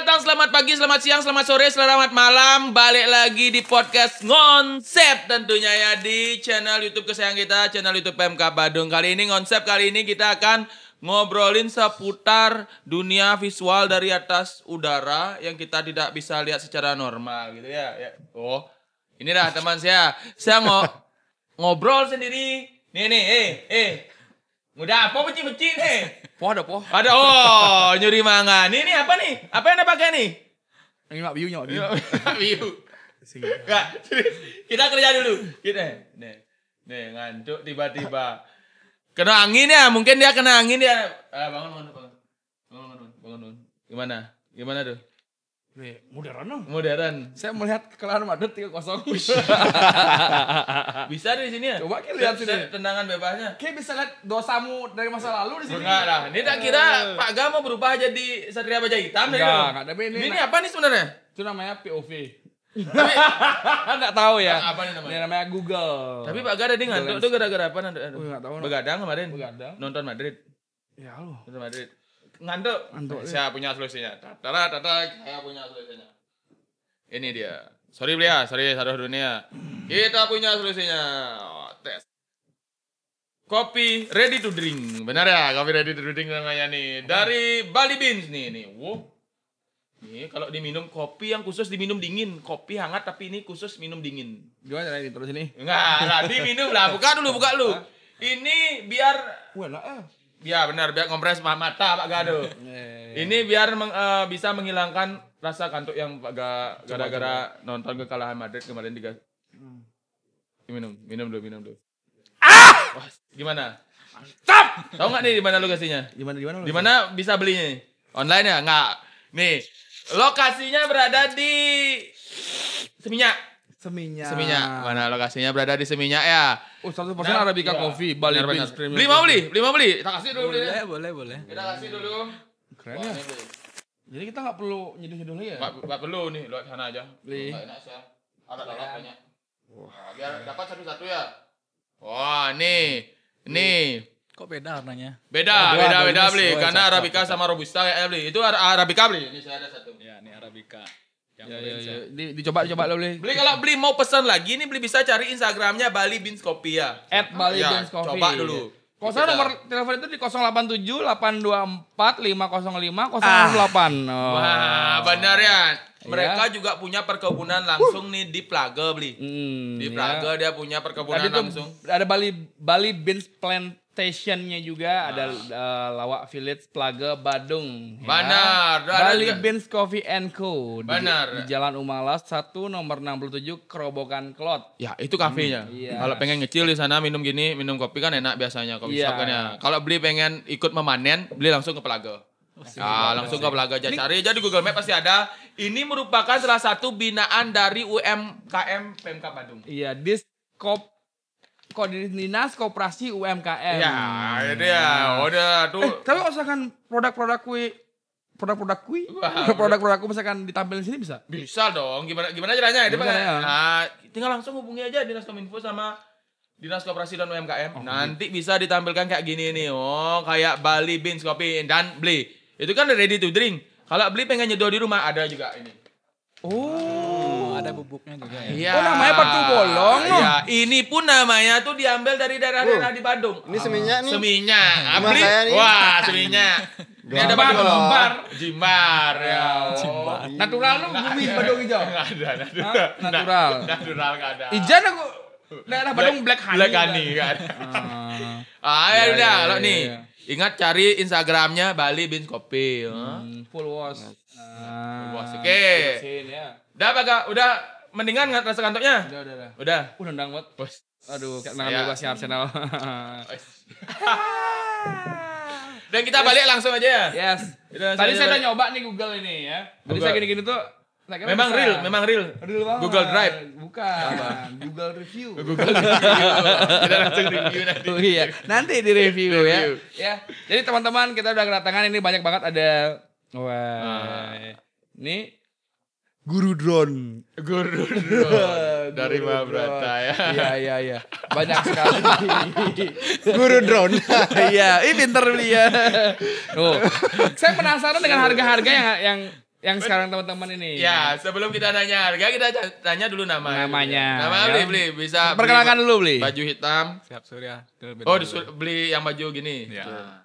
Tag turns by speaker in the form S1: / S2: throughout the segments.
S1: datang, selamat pagi, selamat siang, selamat sore, selamat malam. Balik lagi di podcast Ngonsep tentunya ya di channel YouTube kesayangan kita, channel YouTube PMK Badung. Kali ini kita akan ngobrolin seputar dunia visual dari atas udara yang kita tidak bisa lihat secara normal gitu ya. Oh, ini dah teman saya ngobrol sendiri. Nih, mudah apa beci-beci nih?
S2: Ada.
S1: Oh, nyuri mangan. Ini apa nih? Apa yang Anda pakai nih?
S2: Ini mak biu.
S1: View. Enggak, kita kerja dulu. Nih, ngantuk tiba-tiba. Kena angin ya, mungkin dia kena angin ya. Bangun. Gimana tuh? Modern.
S2: Saya melihat kekalahan Madrid 3-0.
S1: Bisa di sini ya?
S2: Coba kita lihat sini.
S1: Tendangan bebasnya.
S2: Kayak bisa lihat dosamu dari masa lalu di sini.
S1: Enggak lah. Ini tak kira Pak Ga mau berubah jadi Satria Baja Hitam dari dulu.
S2: Enggak. Tapi
S1: ini apa nih sebenarnya?
S2: Itu namanya POV. Enggak tahu ya.
S1: Apa nih namanya?
S2: Ini namanya Google.
S1: Tapi Pak Ga tadi ngantuk tuh gara-gara apa?
S2: Enggak tahu.
S1: Begadang kemarin.
S2: Begadang.
S1: Nonton Madrid.
S2: Ya Allah.
S1: Nonton Madrid. Ngantuk. Saya punya solusinya. Saya punya solusinya. Ini dia. Sorry saudara dunia. Kita punya solusinya. Tes. Kopi ready to drink. Benar ya, kopi ready to drink namanya nih. Dari Bali Beans nih. Wow. Nih kalau diminum kopi yang khusus diminum dingin, kopi hangat tapi ini khusus minum dingin.
S2: Gimana caranya terus ini?
S1: Enggak, lah diminum lah. Buka dulu. Ini biar ya benar, biar kompres mata Pak Gado. Ini biar bisa menghilangkan rasa kantuk yang Pak Ga gara-gara nonton kekalahan Madrid kemarin 3. Minum dulu. Wah, gimana? Mantap! Tahu enggak nih di mana lokasinya? Di mana bisa belinya? Online ya? Enggak. Nih, lokasinya berada di Seminyak. Mana lokasinya berada di Seminyak ya?
S2: 100% Arabica Coffee, Bali Beans Premium.
S1: Beli mau beli? Kita kasih dulu belinya.
S2: Boleh.
S1: Kita kasih dulu.
S2: Keren ya. Jadi kita nggak perlu nyeduh lagi ya?
S1: Nggak perlu nih, lewat sana aja.
S2: Beli.
S1: Nggak enak sih. Ada banyak. Wah, biar dapat satu-satu ya. Wah, nih.
S3: Kok beda warnanya?
S1: Beda beli. Karena Arabica sama Robusta kayak beli. Itu Arabica beli. Ini saya ada satu.
S3: Ya, ini Arabica.
S2: Ya. Dicoba lo beli.
S1: Kalau beli mau pesan lagi nih bisa cari Instagramnya Bali Beans Coffee ya.
S2: @BaliBeansCoffee.
S1: Coba dulu.
S2: Kalau saya nomor telepon itu di 087 824 505 008.
S1: Wah, benar ya. Mereka juga punya perkebunan langsung nih di Plaga beli. Di Plaga dia punya perkebunan langsung.
S2: Ada Bali Beans Plantation-nya juga, ada Lawak Village Plaga Badung.
S1: Benar.
S2: Ya. Bali Beans Coffee & Co.
S1: Benar.
S2: Di Jalan Umalas 1 nomor 67 Kerobokan Klot.
S1: Ya, itu kafenya.
S2: Iya.
S1: Kalau pengen ngecil di sana minum kopi kan enak biasanya kopi shop kan ya. Kalau beli pengen ikut memanen, beli langsung ke Plaga. Langsung ke Plaga aja cari aja di Google Map pasti ada. Ini merupakan salah satu binaan dari UMKM PMK Badung.
S2: Iya, Dinas Koperasi UMKM.
S1: Ya, itu ya. Udah tuh.
S2: Tapi kalau misalkan produk-produk misalkan ditampilin sini bisa?
S1: Bisa dong. Gimana caranya? Tinggal langsung hubungi aja Dinas Kominfo sama Dinas Koperasi dan UMKM. Nanti bisa ditampilkan kayak gini nih. Oh, kayak Bali Beans Coffee dan beli. Itu kan ready to drink. Kalau beli pengen nyeduh di rumah ada juga ini.
S3: Ada bubuknya juga ya.
S1: Iya.
S2: Oh, namanya batu bolong.
S1: Iya, ini pun namanya tuh diambil dari daerah-daerah di Badung.
S4: Ini Seminyak nih.
S1: Seminyak.
S4: Rumah saya nih.
S1: Wah, Seminyak. Ini ada batu bolong. Jimbar ya.
S2: Natural lu bumi Badung hijau.
S1: Enggak ada.
S2: Natural
S1: Enggak ada.
S2: Ijan aku daerah Badung Black Honey.
S1: Black Honey enggak ada. Ya udah, lo nih. Ingat cari Instagramnya Bali Beans Coffee.
S2: Full wash.
S1: Oke. Udah mendingan nggak rasa kantornya? Udah.
S2: Nendang banget.
S1: Bos.
S2: Aduh, kayak tendangan bebasnya Arsenal.
S1: Dan kita balik langsung aja ya.
S2: Yes. Tadi saya udah nyoba nih Google ini ya. Tadi saya gini-gini tuh.
S1: Memang real.
S2: Real banget.
S1: Google Drive.
S2: Bukan. Google Review.
S1: Kita langsung review nanti.
S2: Oh iya. Nanti di review ya. Ya. Jadi teman-teman kita udah kedatangan ini banyak banget ada. Wah. Ini Guru Drone.
S1: Dari Mahabrata ya.
S2: Iya. Banyak sekali.
S4: Guru drone.
S2: Iya, ini pinter beli ya. Oh. Saya penasaran dengan harga-harga yang yang sekarang teman-teman ini.
S1: Ya, sebelum kita nanya harga, kita tanya dulu namanya. Nama
S2: Ya.
S1: beli bisa
S2: Perkenalkan dulu beli.
S1: baju hitam.
S3: Siap Surya.
S1: Oh, beli yang baju gini.
S3: Ya.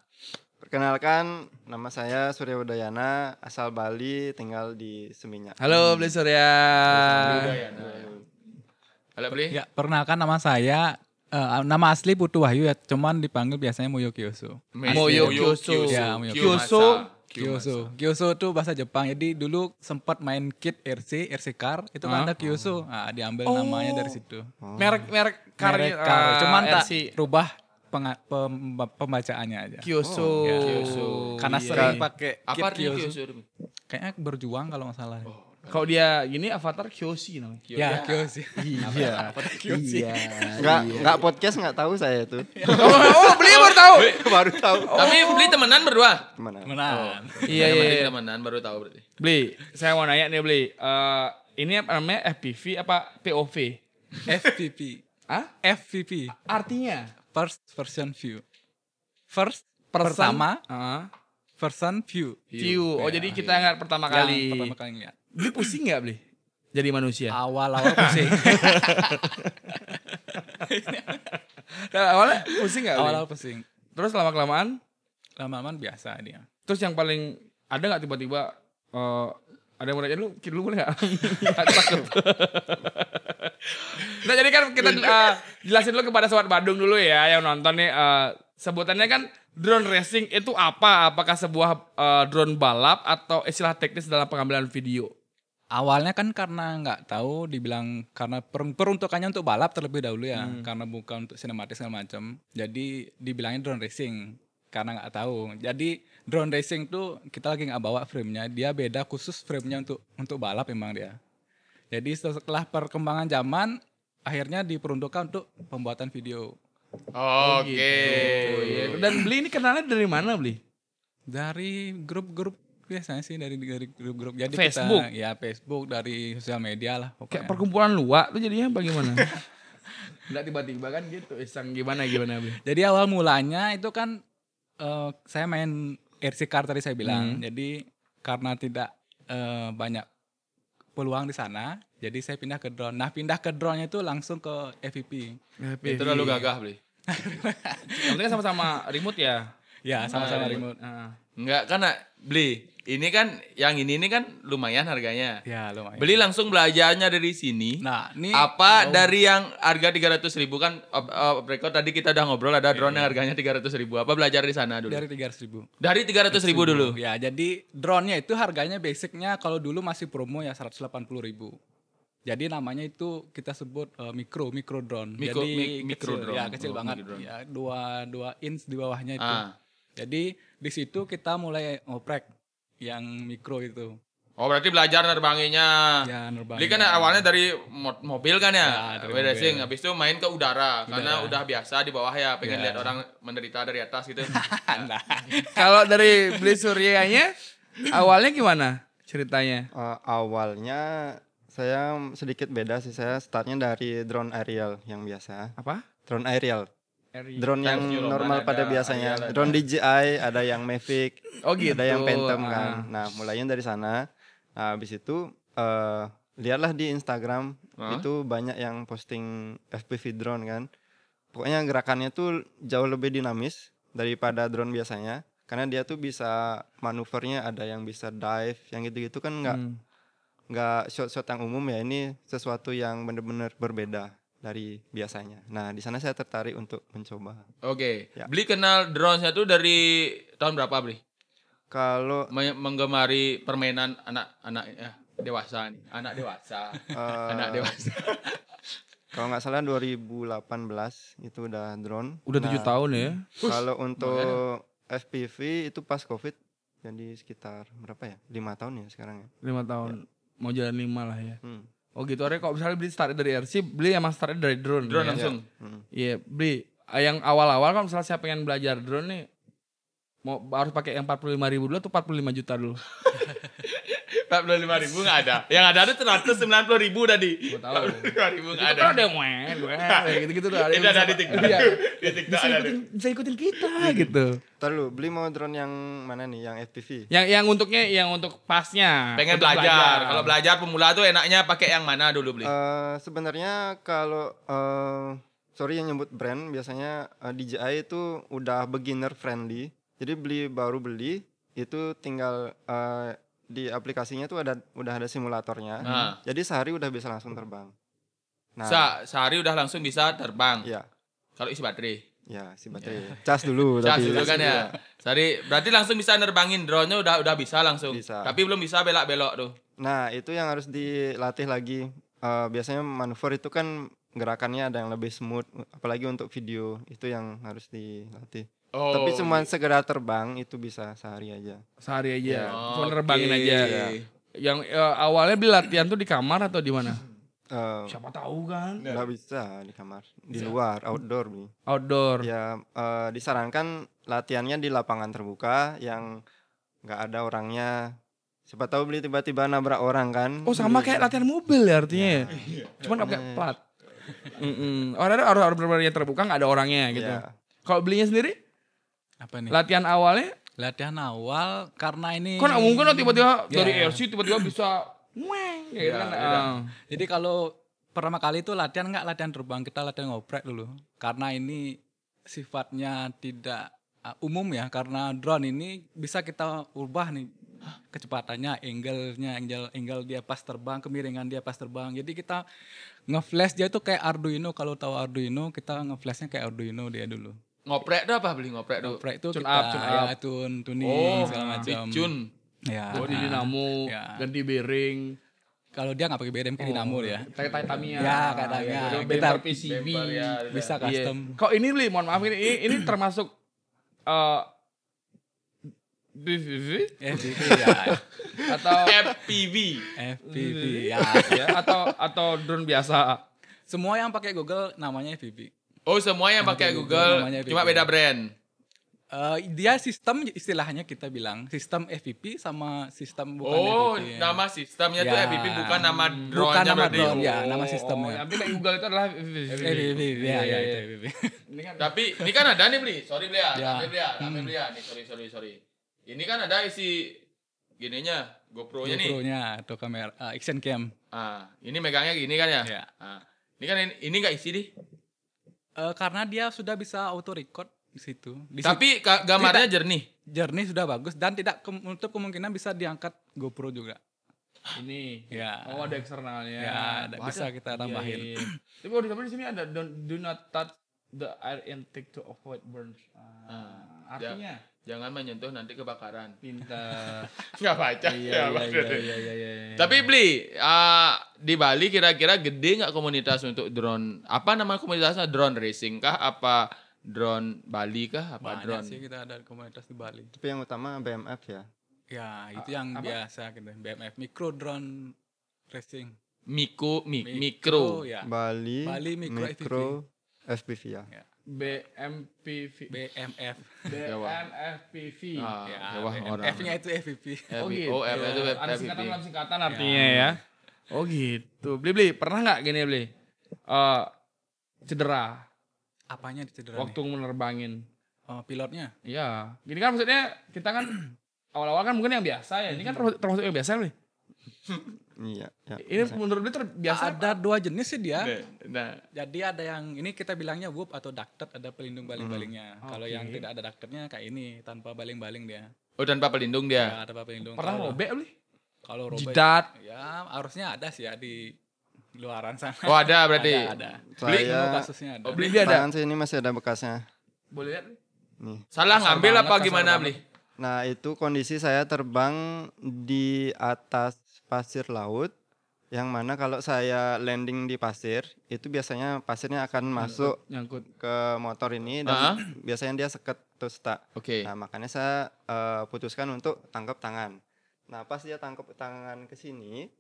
S4: Perkenalkan, nama saya Surya Udayana, asal Bali, tinggal di Seminyak.
S2: Halo beli Surya.
S1: Halo beli.
S3: Ya, perkenalkan nama saya nama asli Putu Wahyu ya, cuman dipanggil biasanya Moyo Kyoso.
S2: Moyo Kyoso.
S3: Ya, Moyo
S2: Kyoso.
S3: Kyoso itu bahasa Jepang. Jadi dulu sempat main kit RC car itu kan ada Kyoso. Nah, diambil namanya dari situ.
S2: Merek
S3: Merek
S2: karya
S3: car, cuman tak
S2: RC.
S3: rubah pembacaannya aja.
S2: Kyoso.
S3: Ya.
S1: Kyoso.
S3: Karena
S1: Iya.
S3: sering pakai kit
S1: Apa artinya
S3: Kyoso.
S1: Kyoso?
S3: Kayaknya berjuang kalau nggak salah.
S2: Kalau dia gini avatar Kyoshi namanya.
S3: Ya, Kyoso.
S2: Iya. Iya.
S4: Nggak podcast nggak tahu saya itu.
S2: Oh, beli baru tahu.
S4: Baru tahu.
S1: Tapi beli temenan berdua.
S4: Mana?
S3: Menang.
S2: Iya,
S1: Yang
S2: iya.
S1: penting temenan baru tahu berarti.
S2: Beli, saya mau nanya nih beli. Ini apa namanya FPV apa POV?
S3: FPV.
S2: Hah?
S3: FPV.
S2: Artinya?
S3: First person view. First
S2: Person.
S3: pertama
S2: Ah,
S3: person view.
S2: view. Oh,
S3: Ya,
S2: jadi kita nggak pertama
S3: Yang
S2: kali.
S3: pertama kali lihat.
S2: Beli pusing nggak beli? Jadi manusia.
S3: Awal-awal pusing.
S2: Nah, awalnya pusing nggak? Beli?
S3: Awal-awal pusing.
S2: Terus lama-kelamaan.
S3: Lama-lama biasa dia.
S2: Terus yang paling ada nggak tiba-tiba ada yang mau nanya dulu boleh nggak? Takut. Nah jadi kan kita jelasin dulu kepada sobat Badung dulu ya yang nonton nih sebutannya kan drone racing itu apa? Apakah sebuah drone balap atau istilah teknis dalam pengambilan video?
S3: Awalnya kan karena nggak tahu dibilang karena peruntukannya untuk balap terlebih dahulu ya. Karena bukan untuk sinematik segala macam. Jadi dibilangnya drone racing. Karena nggak tahu. Jadi drone racing tuh kita lagi nggak bawa frame-nya. Dia beda khusus frame-nya untuk balap memang dia. Jadi setelah perkembangan zaman akhirnya diperuntukkan untuk pembuatan video.
S1: Oke.
S2: Gitu. Dan beli ini kenalnya dari mana beli?
S3: Dari grup-grup biasanya sih dari grup-grup. Jadi
S2: Facebook?
S3: kita ya Facebook dari sosial media lah
S2: Kayak
S3: pokoknya.
S2: perkumpulan luak tuh jadinya bagaimana? Nggak tiba-tiba kan gitu, iseng gimana beli?
S3: Jadi awal mulanya itu kan saya main RC car tadi saya bilang. Jadi karena tidak banyak peluang di sana, jadi saya pindah ke drone. Nah, pindah ke drone-nya itu langsung ke FPV.
S1: Itu lalu gagah beli.
S2: Yang penting sama-sama remote ya.
S3: Ya, sama-sama remote.
S1: Enggak karena beli. Ini kan yang ini kan lumayan harganya.
S3: Ya, lumayan.
S1: Beli langsung belajarnya dari sini.
S3: Nah, ini
S1: Apa dari yang harga 300.000 kan record tadi kita udah ngobrol ada drone yang harganya 300.000. Apa belajar di sana dulu?
S3: dari 300.000.
S1: Dari 300.000 dulu.
S3: Ya, jadi drone-nya itu harganya basicnya kalau dulu masih promo ya 180.000. Jadi namanya itu kita sebut micro drone. Jadi
S1: micro
S3: kecil,
S1: drone.
S3: ya kecil
S1: Oh,
S3: banget.
S1: micro drone.
S3: Ya 2 inch di bawahnya itu.
S1: Ah.
S3: Jadi di situ kita mulai ngoprek yang mikro itu.
S1: Oh berarti belajar nerbanginya.
S3: Ya, nerbangin.
S1: Beli kan awalnya dari mobil kan
S3: Ya,
S1: ya,
S3: dari
S1: racing.
S3: mobil.
S1: Habis itu main ke udara. Karena udah biasa di bawah ya, pengen
S3: Ya.
S1: lihat orang menderita dari atas gitu.
S3: Nah,
S2: Kalau dari beli Suryanya awalnya gimana ceritanya?
S4: Awalnya saya sedikit beda sih. Saya startnya dari drone aerial yang biasa.
S2: Apa?
S4: Drone aerial. Drone yang
S1: New Roman
S4: normal pada
S1: ada,
S4: biasanya.
S1: Ariel ada.
S4: Drone DJI, ada yang Mavic,
S2: Oh gitu.
S4: ada yang Phantom
S2: Ah.
S4: kan. Nah, mulainya dari sana. Nah, habis itu lihatlah di Instagram itu banyak yang posting FPV drone kan. Pokoknya gerakannya tuh jauh lebih dinamis daripada drone biasanya. Karena dia tuh bisa manuvernya, ada yang bisa dive, yang gitu-gitu kan nggak shot-shot yang umum ya. Ini sesuatu yang benar-benar berbeda dari biasanya. Nah, di sana saya tertarik untuk mencoba.
S1: Oke.
S4: Ya.
S1: Beli kenal drone-nya tuh dari tahun berapa beli?
S4: Kalau
S1: Menggemari permainan anak-anak ya, dewasa nih. Anak dewasa. Anak dewasa.
S4: kalau nggak salah 2018 itu udah drone.
S2: Udah 7 tahun ya.
S4: Kalau untuk FPV itu pas COVID, jadi sekitar berapa ya? 5 tahun ya sekarang ya.
S2: 5 tahun. Mau jalan 5 lah ya.
S4: Hmm.
S2: Oh gitu. Orangnya kalau misalnya beli start dari RC, beli emang start dari drone.
S1: Drone
S2: ya?
S1: langsung.
S2: Iya, beli. Yang awal-awal kan misalnya saya pengen belajar drone nih, mau harus pakai yang 45.000 dulu atau 45 juta dulu?
S1: 45.000 nggak ada. Yang ada 190.000 tadi.
S2: Gua tahu.
S1: 45.000 nggak
S2: Itu
S1: ada.
S2: kan ada yang gitu-gitu tuh.
S1: Itu ada di TikTok.
S2: Iya.
S1: Di TikTok
S2: Bisa
S1: ada.
S2: bisa ikutin kita gitu.
S4: Ntar lu beli mau drone yang mana nih? Yang FPV.
S2: Yang untuk pasnya.
S1: Pengen
S2: untuk
S1: belajar. Kalau belajar pemula tuh enaknya pakai yang mana dulu beli?
S4: Sebenarnya kalau sorry yang nyebut brand, biasanya DJI itu udah beginner friendly. Jadi baru beli itu tinggal di aplikasinya tuh udah ada simulatornya.
S1: Nah.
S4: Jadi sehari udah bisa langsung terbang. Nah,
S1: Sehari udah langsung bisa terbang.
S4: ya,
S1: Kalau isi baterai.
S4: ya si baterai. Cas dulu
S1: Cas
S4: tapi.
S1: dulu kan ya. Sehari berarti langsung bisa nerbangin drone-nya udah bisa langsung.
S4: Bisa.
S1: Tapi belum bisa belok-belok tuh.
S4: Nah, itu yang harus dilatih lagi. Biasanya manuver itu kan gerakannya ada yang lebih smooth, apalagi untuk video itu yang harus dilatih.
S1: Oh.
S4: Tapi cuma sekedar terbang itu bisa sehari aja.
S2: Sehari aja.
S1: Ya.
S2: Cuma nerbangin
S1: Oke.
S2: aja.
S1: Iya.
S2: Yang awalnya beli latihan tuh di kamar atau di mana? Siapa tahu kan.
S4: Nggak bisa di kamar, di luar, outdoor nih.
S2: Outdoor.
S4: Ya disarankan latihannya di lapangan terbuka yang nggak ada orangnya. Siapa tahu beli tiba-tiba nabrak orang kan.
S2: Oh sama kayak latihan mobil ya artinya. Cuman nggak pakai plat. Orang benar-benar yang terbuka nggak ada orangnya gitu.
S4: Ya.
S2: Kalau belinya sendiri
S3: Apa nih?
S2: latihan awalnya,
S3: Latihan awal karena ini.
S2: kok nggak mungkin lo tiba-tiba
S3: Ya.
S2: dari RC tiba-tiba bisa ngweng gitu kan.
S3: Jadi kalau pertama kali itu latihan nggak latihan terbang, kita latihan ngoprek dulu. Karena ini sifatnya tidak umum ya, karena drone ini bisa kita ubah nih kecepatannya, angle dia pas terbang, kemiringan dia pas terbang. Jadi kita ngeflash dia tuh kayak Arduino. Kalau tahu Arduino, kita ngeflashnya kayak Arduino dia dulu.
S1: Ngoprek tuh apa beli ngoprek tuh?
S3: Ngoprek itu
S2: Tune
S3: kita
S2: up, tune up.
S3: ya tuning
S1: Oh,
S3: segala macam.
S1: dicun.
S3: Ya.
S2: Ganti dinamo,
S3: Ya.
S2: ganti bearing,
S3: Kalau dia nggak pakai BDM kayak dinamo dia.
S2: kayak Tamiya.
S3: Ya, kayak Tamiya.
S2: Kita
S3: Kita
S2: PCB.
S1: Bemper ya.
S3: Bisa
S2: Iya.
S3: custom.
S2: Kok ini beli, mohon maaf ini termasuk DVV
S3: FPV ya.
S2: atau
S1: FPV.
S3: FPV ya.
S2: ya atau drone biasa.
S3: Semua yang pakai Google namanya FPV.
S1: Oh, semua yang pakai Google
S3: namanya
S1: cuma
S3: FPV.
S1: beda brand.
S3: Dia sistem istilahnya kita bilang sistem FPV sama sistem bukan
S1: Oh,
S3: FPV.
S1: nama sistemnya tuh
S3: Ya.
S1: FPV bukan nama
S3: Bukan
S1: drone-nya
S3: nama
S1: berarti.
S3: drone ya, nama
S2: Oh,
S3: sistemnya.
S2: tapi kayak Google itu adalah
S3: FPV ya, ya itu FPV.
S2: Ini kan
S1: Tapi ini kan ada nih beli. Sorry beli ya.
S3: Ya.
S1: Sampai beli ya. Nih sorry. Ini kan ada isi gininya, GoPro-nya nih.
S3: GoPro-nya atau kamera action cam.
S1: Ini megangnya gini kan ya?
S3: Ya.
S1: Ini kan ini enggak isi nih.
S3: Karena dia sudah bisa auto record di situ.
S1: Tapi gambarnya jernih.
S3: jernih sudah bagus dan tidak menutup kemungkinan bisa diangkat GoPro juga.
S2: ini.
S3: Ya.
S2: Oh, ada eksternalnya.
S3: Ya, bisa kita tambahin.
S2: Iya. Tapi kalau di sini ada do not touch the air intake to avoid burns. Artinya
S1: Jangan menyentuh nanti kebakaran.
S2: pintar.
S1: Enggak baca.
S2: Iya.
S1: Tapi beli di Bali kira-kira gede nggak komunitas untuk drone? Apa nama komunitasnya? Drone racing kah? Apa drone Bali kah? Apa
S3: Banyak
S1: drone?
S3: sih kita ada komunitas di Bali.
S4: Tapi yang utama BMF ya.
S3: Ya, itu yang biasa gitu. BMF Micro Drone Racing.
S1: Mikro.
S3: ya.
S4: Bali
S3: Micro
S4: FPV ya.
S2: BMPV.
S3: BMF.
S2: BMFPV.
S3: Ya,
S1: wah, orang.
S3: F-nya itu FPV.
S2: Oh gitu.
S1: Oh, F itu
S2: Ada
S1: FPV.
S2: singkatan artinya ya. Oh gitu. Beli pernah nggak gini beli? Cedera
S3: Apanya cedera
S2: waktu menerbangin.
S3: nih? Pilotnya.
S2: Iya. Gini kan maksudnya kita kan awal-awal kan mungkin yang biasa ya. Ini kan termasuk yang biasa nih.
S4: Iya, ya.
S2: Ini menurut dia terbiasa.
S3: Ada dua jenis sih dia.
S1: Nah,
S3: Jadi ada yang ini kita bilangnya whoop atau ducted, ada pelindung baling-balingnya. Kalau yang tidak ada ductednya kayak ini tanpa baling-baling dia.
S1: oh tanpa pelindung dia.
S3: Ya, tanpa pelindung.
S2: Pernah robek beli?
S3: Kalau robek
S2: Jidat.
S3: ya harusnya ada sih ya di luaran sana.
S1: Oh ada berarti.
S3: ada.
S1: Beli
S3: Semua
S4: Saya
S3: kasusnya ada.
S1: Oh, beli
S2: Dia ada.
S4: tangan sini masih ada bekasnya.
S2: Boleh lihat?
S4: Nih.
S1: Salah
S2: Kasar
S1: ngambil
S2: banget,
S1: apa
S2: kasar
S1: gimana
S2: banget.
S1: beli?
S4: Nah, itu kondisi saya terbang di atas pasir laut, yang mana kalau saya landing di pasir, itu biasanya pasirnya akan masuk
S2: Nyangkut.
S4: ke motor ini dan biasanya dia seket atau stuck.
S1: Oke.
S4: Nah, makanya saya putuskan untuk tangkap tangan. Nah, pas dia tangkap tangan ke sini,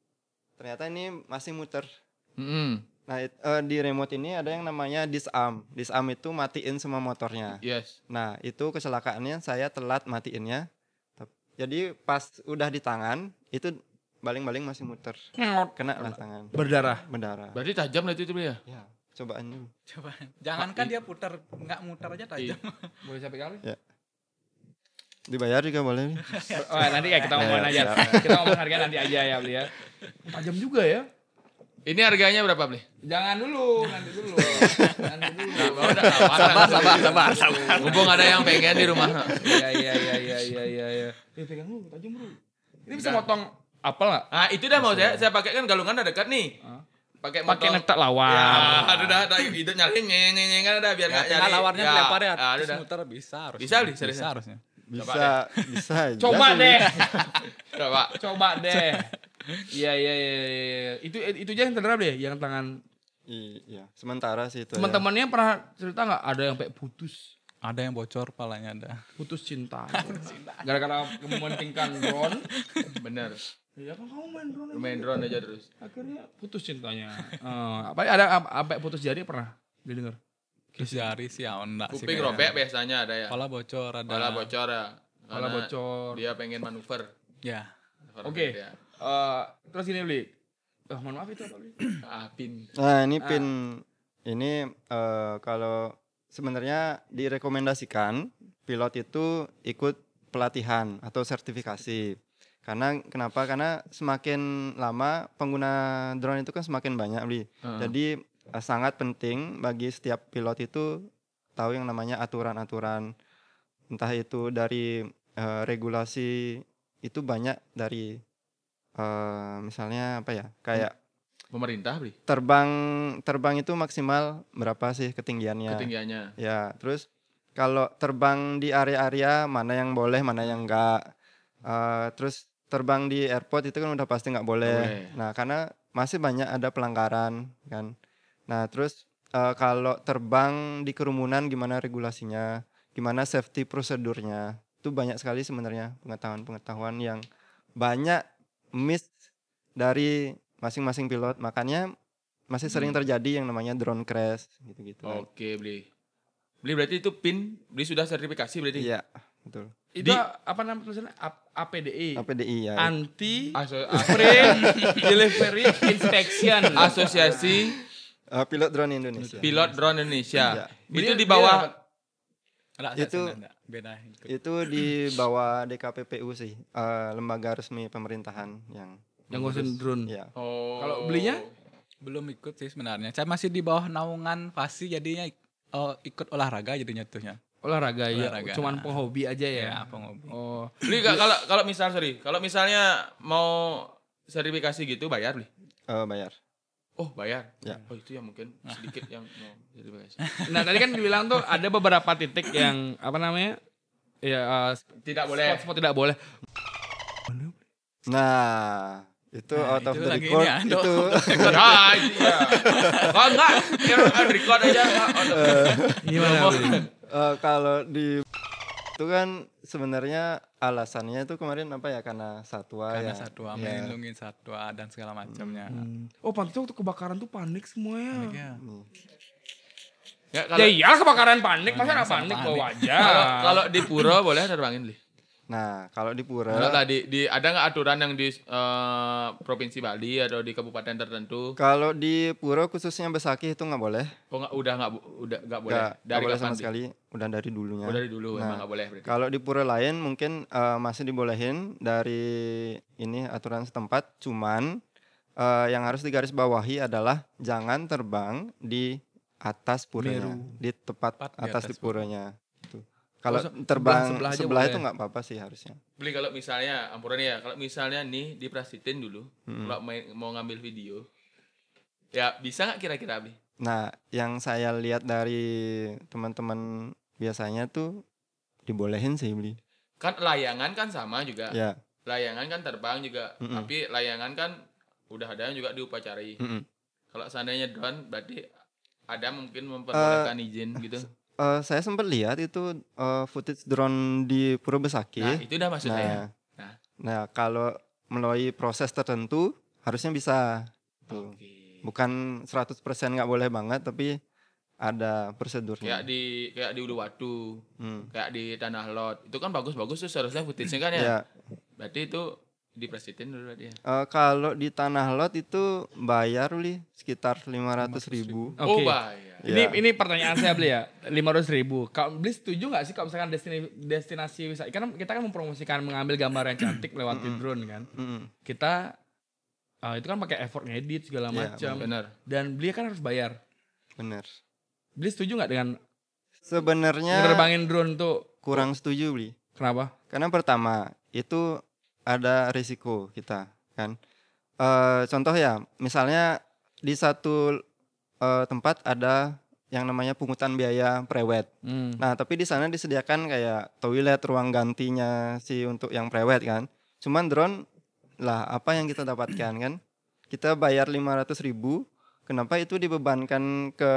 S4: ternyata ini masih muter.
S1: Mm-mm.
S4: Nah, di remote ini ada yang namanya disarm. Disarm itu matiin semua motornya.
S1: Yes.
S4: Nah, itu kecelakaannya saya telat matiinnya. Jadi pas udah di tangan, itu baling-baling masih muter. Kena lah tangan.
S2: Berdarah.
S4: Berdarah.
S1: Berarti tajam lah itu beli ya.
S4: Ya, cobaan dulu.
S3: Coba. Jangankan dia putar, nggak mutar aja tajam.
S2: Boleh sampai kali?
S4: Ya. Dibayar juga boleh nih.
S2: Oh, nanti ya kita ngomongin aja. Kita ngomong harga nanti aja ya beli ya. Tajam juga ya.
S1: Ini harganya berapa beli?
S2: Jangan dulu, nanti dulu. Nanti dulu.
S1: Sabar. Mumpung ada yang pengen di rumah.
S2: Iya. Pegang dulu, tajam bro. Ini bisa motong apel nggak?
S1: Ah, itu dah mau saya pakai kan galungan ada dekat nih. Pakai
S2: netak lawan.
S1: Ya, ada itu nyalain nyeng kan ada biar enggak
S3: Tinggal lawarnya dilempar ya,
S1: Ada
S3: terus muter bisa harusnya.
S1: Bisa, Li, serius.
S3: Bisa harusnya.
S4: Bisa.
S2: Coba
S4: sih.
S2: deh.
S1: Coba.
S2: deh. Iya. Itu aja yang terderap deh, yang tangan.
S4: Iya, sementara sih itu.
S2: Teman-temannya pernah cerita nggak ada yang sampai putus?
S3: Ada yang bocor palanya ada.
S2: Putus cinta. Gara-gara mementingkan drone.
S1: Bener.
S2: Ya kan kamu main drone.
S1: Main drone aja terus.
S2: Akhirnya putus cintanya. Ada sampai putus jari pernah didengar?
S3: Terus jari sih ya enggak sih.
S1: Kuping robek biasanya ada ya.
S3: Kepala bocor ada.
S1: Kepala bocor ya.
S2: Kepala
S1: Karena
S2: bocor.
S1: Dia pengen manuver.
S3: Ya.
S2: Oke.
S1: Dia.
S2: Terus ini beli. Mohon maaf itu apa beli?
S1: Pin.
S4: Nah, ini pin ini kalau sebenarnya direkomendasikan pilot itu ikut pelatihan atau sertifikasi. Kenapa? Karena semakin lama pengguna drone itu kan semakin banyak, Bli. Jadi sangat penting bagi setiap pilot itu tahu yang namanya aturan-aturan, entah itu dari regulasi itu banyak dari misalnya apa ya, kayak
S1: Pemerintah beli.
S4: terbang itu maksimal berapa sih ketinggiannya? Ya, terus kalau terbang di area-area mana yang boleh, mana yang enggak. Terus terbang di airport itu kan udah pasti nggak boleh. Nah, karena masih banyak ada pelanggaran kan. Nah, terus kalau terbang di kerumunan gimana regulasinya, gimana safety prosedurnya, itu banyak sekali sebenarnya pengetahuan yang banyak miss dari masing-masing pilot. Makanya masih sering terjadi yang namanya drone crash gitu-gitu.
S1: Oke, beli berarti itu pin beli sudah sertifikasi berarti.
S4: Iya, betul.
S2: Itu apa nama tulisannya? APDI.
S4: APDI ya.
S2: Anti Pre-Delivery Inspection.
S1: Asosiasi
S4: Pilot Drone Indonesia.
S1: Pilot Drone Indonesia.
S4: Ya.
S1: Itu di bawah
S3: beda.
S4: Itu di bawah DKPPU sih, lembaga resmi pemerintahan yang
S2: ngurusin drone.
S4: Ya.
S1: Oh.
S2: Kalau belinya
S3: Belum ikut sih sebenarnya. Saya masih di bawah naungan FASI jadinya ikut olahraga jadinya tuhnya.
S2: olahraga ya.
S3: Olahraga.
S2: Cuman penghobi aja ya.
S3: Ya, penghobi.
S2: Oh.
S1: Beli kalau misalnya mau sertifikasi gitu bayar beli.
S4: Bayar.
S1: Oh, bayar.
S4: Ya.
S1: Oh, itu yang mungkin sedikit yang mau sertifikasi.
S2: Nah, tadi kan dibilang tuh ada beberapa titik yang apa namanya? Ya
S1: Tidak boleh.
S2: spot tidak boleh.
S4: Nah, itu out of
S3: itu
S4: the
S3: lagi
S4: record
S3: ini ya,
S4: itu.
S1: Ah, iya. Oh, enggak. Yang record aja.
S2: Gimana?
S4: Kalau di itu kan sebenarnya alasannya itu kemarin apa ya, karena satwa
S3: Karena
S4: ya.
S3: satwa,
S4: Ya.
S3: melindungi satwa dan segala macamnya.
S2: Oh, pantas waktu kebakaran tuh panik semuanya.
S3: Ya.
S1: Ya,
S2: Ya iya kebakaran panik, masa nggak panik bawa aja.
S1: kalau di pura boleh terbangin beli.
S4: Nah, kalau di pura
S1: Kalau tadi ada nggak aturan yang di provinsi Bali atau di kabupaten tertentu?
S4: kalau di pura khususnya Besaki itu nggak boleh.
S1: Oh udah nggak boleh.
S4: Nggak boleh sama
S1: kapan, Di?
S4: sekali. Udah dari dulunya.
S1: Oh, dari dulu
S4: Nah,
S1: emang nggak boleh berarti.
S4: Kalau di pura lain mungkin masih dibolehin dari ini aturan setempat. Cuman yang harus digarisbawahi adalah jangan terbang di atas puranya, di tepat
S3: Tepat di
S4: atas di
S3: atas
S4: puranya. Gitu. Kalau
S2: sebelah
S4: terbang
S2: aja
S4: sebelah
S2: boleh.
S4: itu nggak apa-apa sih harusnya.
S1: Beli kalau misalnya ampuran ya, kalau misalnya nih diprasitin dulu, kalau mau ngambil video, ya bisa nggak kira-kira beli?
S4: Nah, yang saya lihat dari teman-teman biasanya tuh dibolehin sih beli.
S1: Kan layangan kan sama juga.
S4: Ya.
S1: Layangan kan terbang juga, tapi layangan kan udah ada yang juga diupacarai. Kalau seandainya drone berarti ada mungkin memperbolehkan izin gitu.
S4: Saya sempat lihat itu footage drone di Pura Besaki.
S1: Nah, itu udah maksud saya.
S4: Nah, kalau melalui proses tertentu harusnya bisa. Tuh.
S1: Oke.
S4: Bukan 100% nggak boleh banget, tapi ada prosedurnya.
S1: Kayak di Uluwatu, kayak di Tanah Lot. Itu kan bagus-bagus tuh seharusnya footage-nya kan ya.
S4: Ya,
S1: Berarti itu Di Presiden dulu dia.
S4: Kalau di Tanah Lot itu bayar Bli sekitar 500.000.
S1: Oh,
S2: Oke.
S1: bahaya.
S4: Ya.
S2: Ini pertanyaan saya beli ya, 500.000. Kau beli setuju nggak sih kalau misalkan destinasi wisata? Kan kita kan mempromosikan mengambil gambar yang cantik lewat drone kan. Kita itu kan pakai effort ngedit segala
S4: Iya,
S2: macam.
S1: benar.
S2: Dan beli kan harus bayar.
S4: Bener.
S2: Beli setuju nggak dengan
S4: Sebenarnya
S2: nerbangin drone tuh?
S4: kurang setuju Bli.
S2: Kenapa?
S4: Karena pertama itu ada risiko kita kan. Contoh ya, misalnya di satu tempat ada yang namanya pungutan biaya prewed. Nah, tapi di sana disediakan kayak toilet, ruang gantinya untuk yang prewed kan. Cuman drone lah apa yang kita dapatkan kan? Kita bayar 500.000, kenapa itu dibebankan ke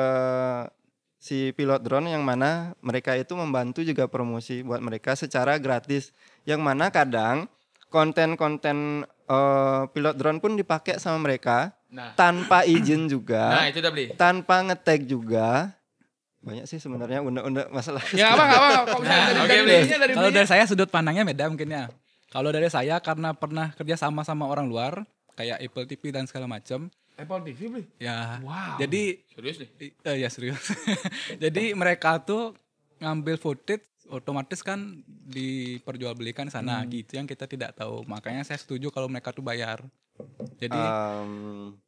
S4: si pilot drone yang mana mereka itu membantu juga promosi buat mereka secara gratis. Yang mana kadang konten-konten pilot drone pun dipakai sama mereka tanpa izin juga.
S1: Nah, itu udah beli.
S4: Tanpa nge-tag juga. Banyak sih sebenarnya undang-undang masalah.
S2: Ya apa? Kok misalnya
S1: Oke, beli.
S3: Kalau dari saya sudut pandangnya beda mungkin ya. Kalau dari saya karena pernah kerja sama orang luar kayak Apple TV dan segala macam.
S2: Apple TV beli.
S3: Ya.
S2: Wow.
S3: Jadi
S1: Serius nih?
S3: ya serius. Jadi mereka tuh ngambil footage otomatis kan diperjualbelikan sana gitu yang kita tidak tahu. Makanya saya setuju kalau mereka tuh bayar. Jadi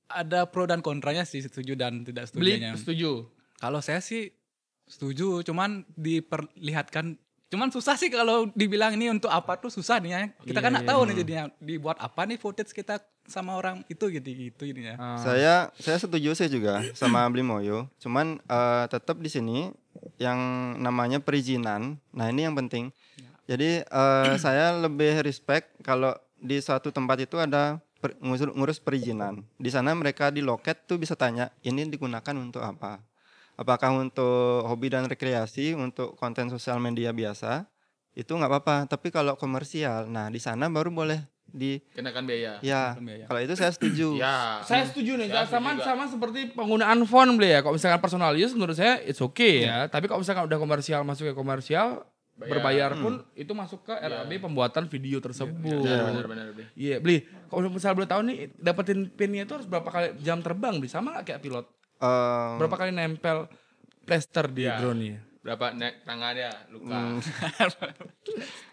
S3: ada pro dan kontranya sih, setuju dan tidak
S2: Beli
S3: setujunya.
S2: setuju.
S3: Kalau saya sih setuju, cuman diperlihatkan, cuman susah sih kalau dibilang ini untuk apa tuh susah nih ya. Kita kan nggak tahu nih jadinya dibuat apa nih footage kita sama orang itu gitu jadinya.
S4: Saya setuju sih juga sama Bli Moyo. Cuman tetap di sini yang namanya perizinan. Nah, ini yang penting. Jadi saya lebih respect kalau di suatu tempat itu ada ngurus perizinan. Di sana mereka di loket tuh bisa tanya, ini digunakan untuk apa? Apakah untuk hobi dan rekreasi, untuk konten sosial media biasa? Itu nggak apa-apa. Tapi kalau komersial, nah di sana baru boleh
S1: Kenakan biaya.
S4: ya. Kalau itu saya setuju.
S1: Ya.
S2: Saya setuju nih,
S1: Saya
S2: sama
S1: setuju
S2: sama seperti penggunaan font beli ya. Kalau misalkan personal use menurut saya it's okay ya. Tapi kalau misalkan udah komersial masuk ke komersial, berbayar pun itu masuk ke RAB pembuatan video tersebut.
S1: Benar beli.
S2: Iya, beli. Kalau misalnya boleh tahu nih dapetin pinnya itu harus berapa kali jam terbang beli? Sama nggak kayak pilot? Berapa kali nempel plaster di drone-nya?
S1: Berapa tangan dia luka?